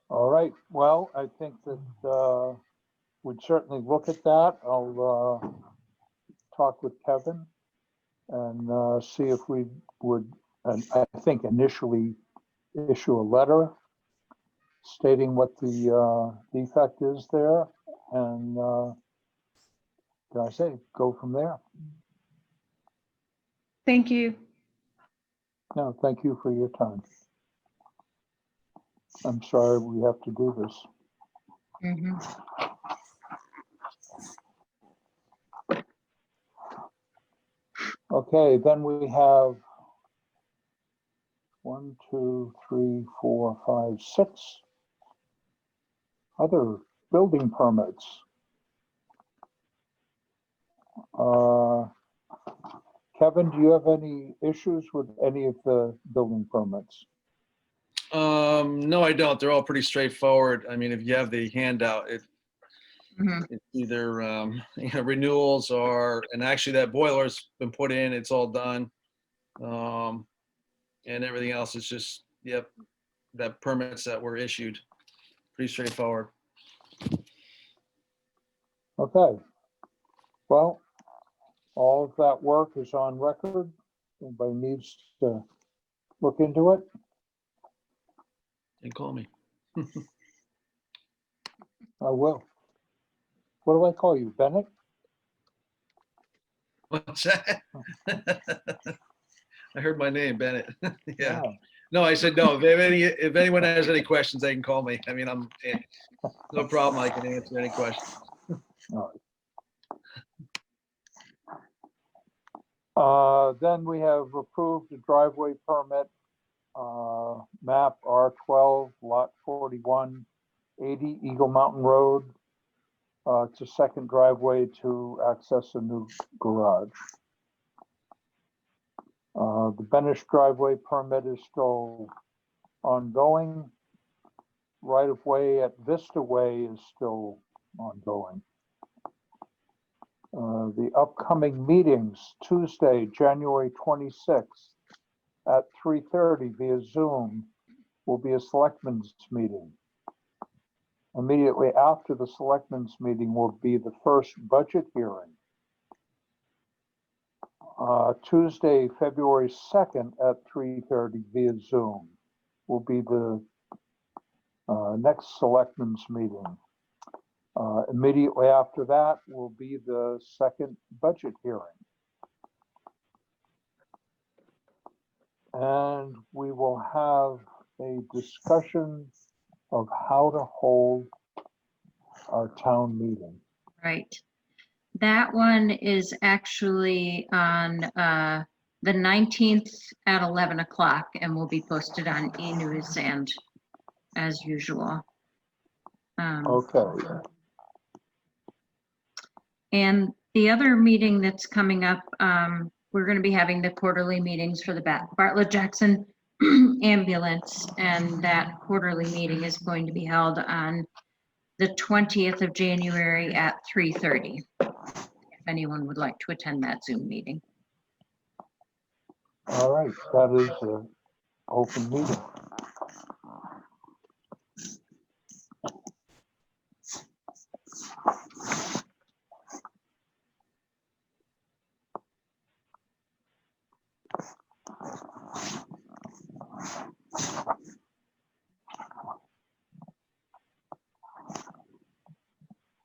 S2: All right, well, I think that we'd certainly look at that. I'll talk with Kevin and see if we would, and I think initially issue a letter stating what the defect is there, and did I say go from there?
S3: Thank you.
S2: No, thank you for your time. I'm sorry we have to do this. Okay, then we have 1, 2, 3, 4, 5, 6 other building permits. Kevin, do you have any issues with any of the building permits?
S11: No, I don't. They're all pretty straightforward. I mean, if you have the handout, it's either renewals or, and actually that boiler's been put in, it's all done. And everything else is just, that permits that were issued. Pretty straightforward.
S2: Okay. Well, all of that work is on record. Anybody needs to look into it?
S11: And call me.
S2: I will. What do I call you, Bennett?
S11: What's that? I heard my name, Bennett. Yeah. No, I said no. If anyone has any questions, they can call me. I mean, no problem. I can answer any questions.
S2: All right. Then we have approved a driveway permit, map R12, lot 41, 80 Eagle Mountain Road. It's a second driveway to access a new garage. The Benish driveway permit is still ongoing. Right of way at Vista Way is still ongoing. The upcoming meetings, Tuesday, January 26th at 3:30 via Zoom, will be a selectmen's meeting. Immediately after the selectmen's meeting will be the first budget hearing. Tuesday, February 2nd at 3:30 via Zoom will be the next selectmen's meeting. Immediately after that will be the second budget hearing. And we will have a discussion of how to hold our town meeting.
S1: Right. That one is actually on the 19th at 11 o'clock and will be posted on e-news and as usual.
S2: Okay,
S1: And the other meeting that's coming up, we're going to be having the quarterly meetings for the Bartlett Jackson ambulance. And that quarterly meeting is going to be held on the 20th of January at 3:30. If anyone would like to attend that Zoom meeting.
S2: all right, that is an open meeting.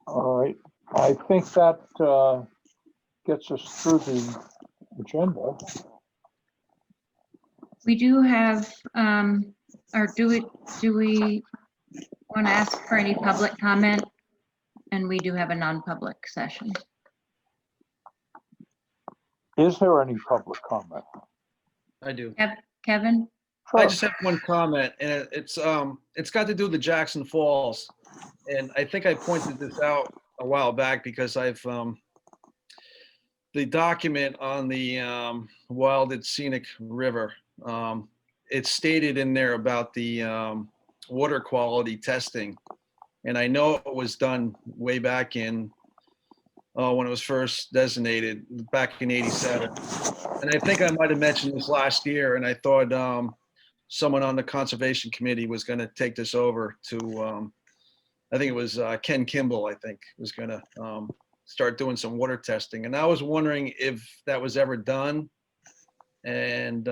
S2: All right, I think that gets us through the agenda.
S1: We do have, or do we want to ask for any public comment? And we do have a non-public session.
S2: Is there any public comment?
S11: I do.
S1: Kevin?
S11: I
S2: Sure.
S11: just have one comment, and it's got to do with the Jackson Falls. And I think I pointed this out a while back because I've the document on the Wild and Scenic River. It's stated in there about the water quality testing, and I know it was done way back in when it was first designated back in '87. And I think I might have mentioned this last year, and I thought someone on the Conservation Committee was going to take this over to, I think it was Ken Kimball, I think, was going to start doing some water testing. And I was wondering if that was ever done. And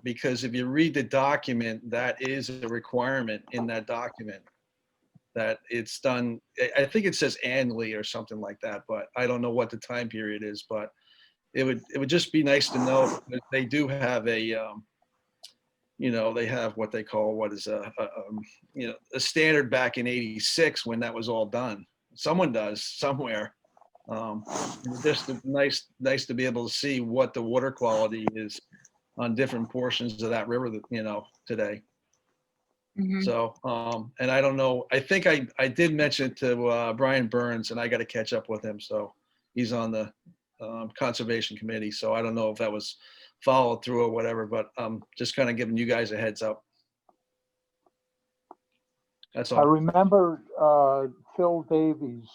S11: because if you read the document, that is a requirement in that document that it's done. I think it says annually or something like that, but I don't know what the time period is, but it would just be nice to know that they do have a, you know, they have what they call, what is you know, a standard back in '86 when that was all done. Someone does somewhere. Just nice to be able to see what the water quality is on different portions of that river that, you know, today.
S1: Mhm.
S11: So, and I don't know, I think I did mention it to Brian Burns, and I got to catch up with him. So he's on the Conservation Committee. So I don't know if that was followed through or whatever, but just kind of giving you guys a heads up. That's
S2: I
S11: all.
S2: remember Phil Davies,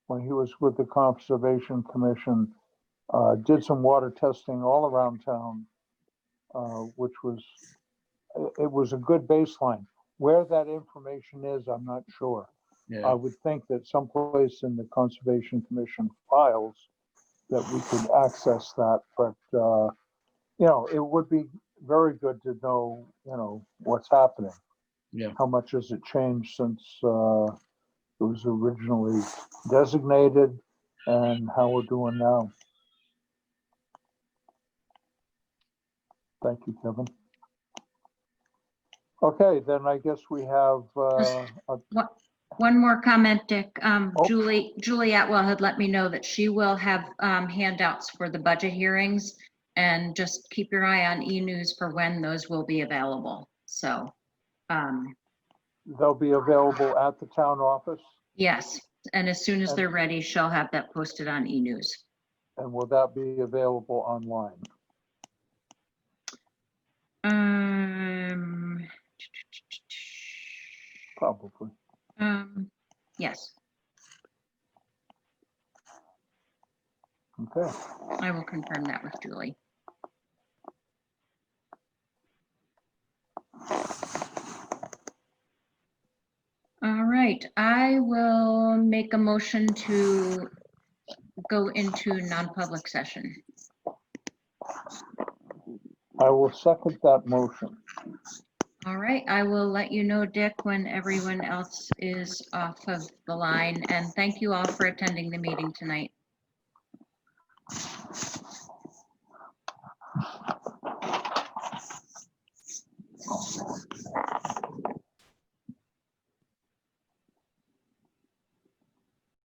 S2: when he was with the Conservation Commission, did some water testing all around town, which was, it was a good baseline. Where that information is, I'm not sure. I
S11: Yeah.
S2: would think that someplace in the Conservation Commission files that we could access that, but, you know, it would be very good to know, you know, what's happening.
S11: Yeah.
S2: How much has it changed since it was originally designated and how we're doing now? Thank you, Kevin. Okay, then I guess we have,
S1: One more comment, Dick.
S2: Oh.
S1: Julie Atwell had let me know that she will have handouts for the budget hearings, and just keep your eye on e-news for when those will be available. So,
S2: they'll be available at the town office,
S1: yes, and as soon as they're ready, she'll have that posted on e-news.
S2: and will that be available online? Probably.
S1: Yes,
S2: Okay.
S1: I will confirm that with Julie. All right, I will make a motion to go into non-public session.
S2: I will second that motion.
S1: All right, I will let you know, Dick, when everyone else is off of the line, and thank you all for attending the meeting tonight.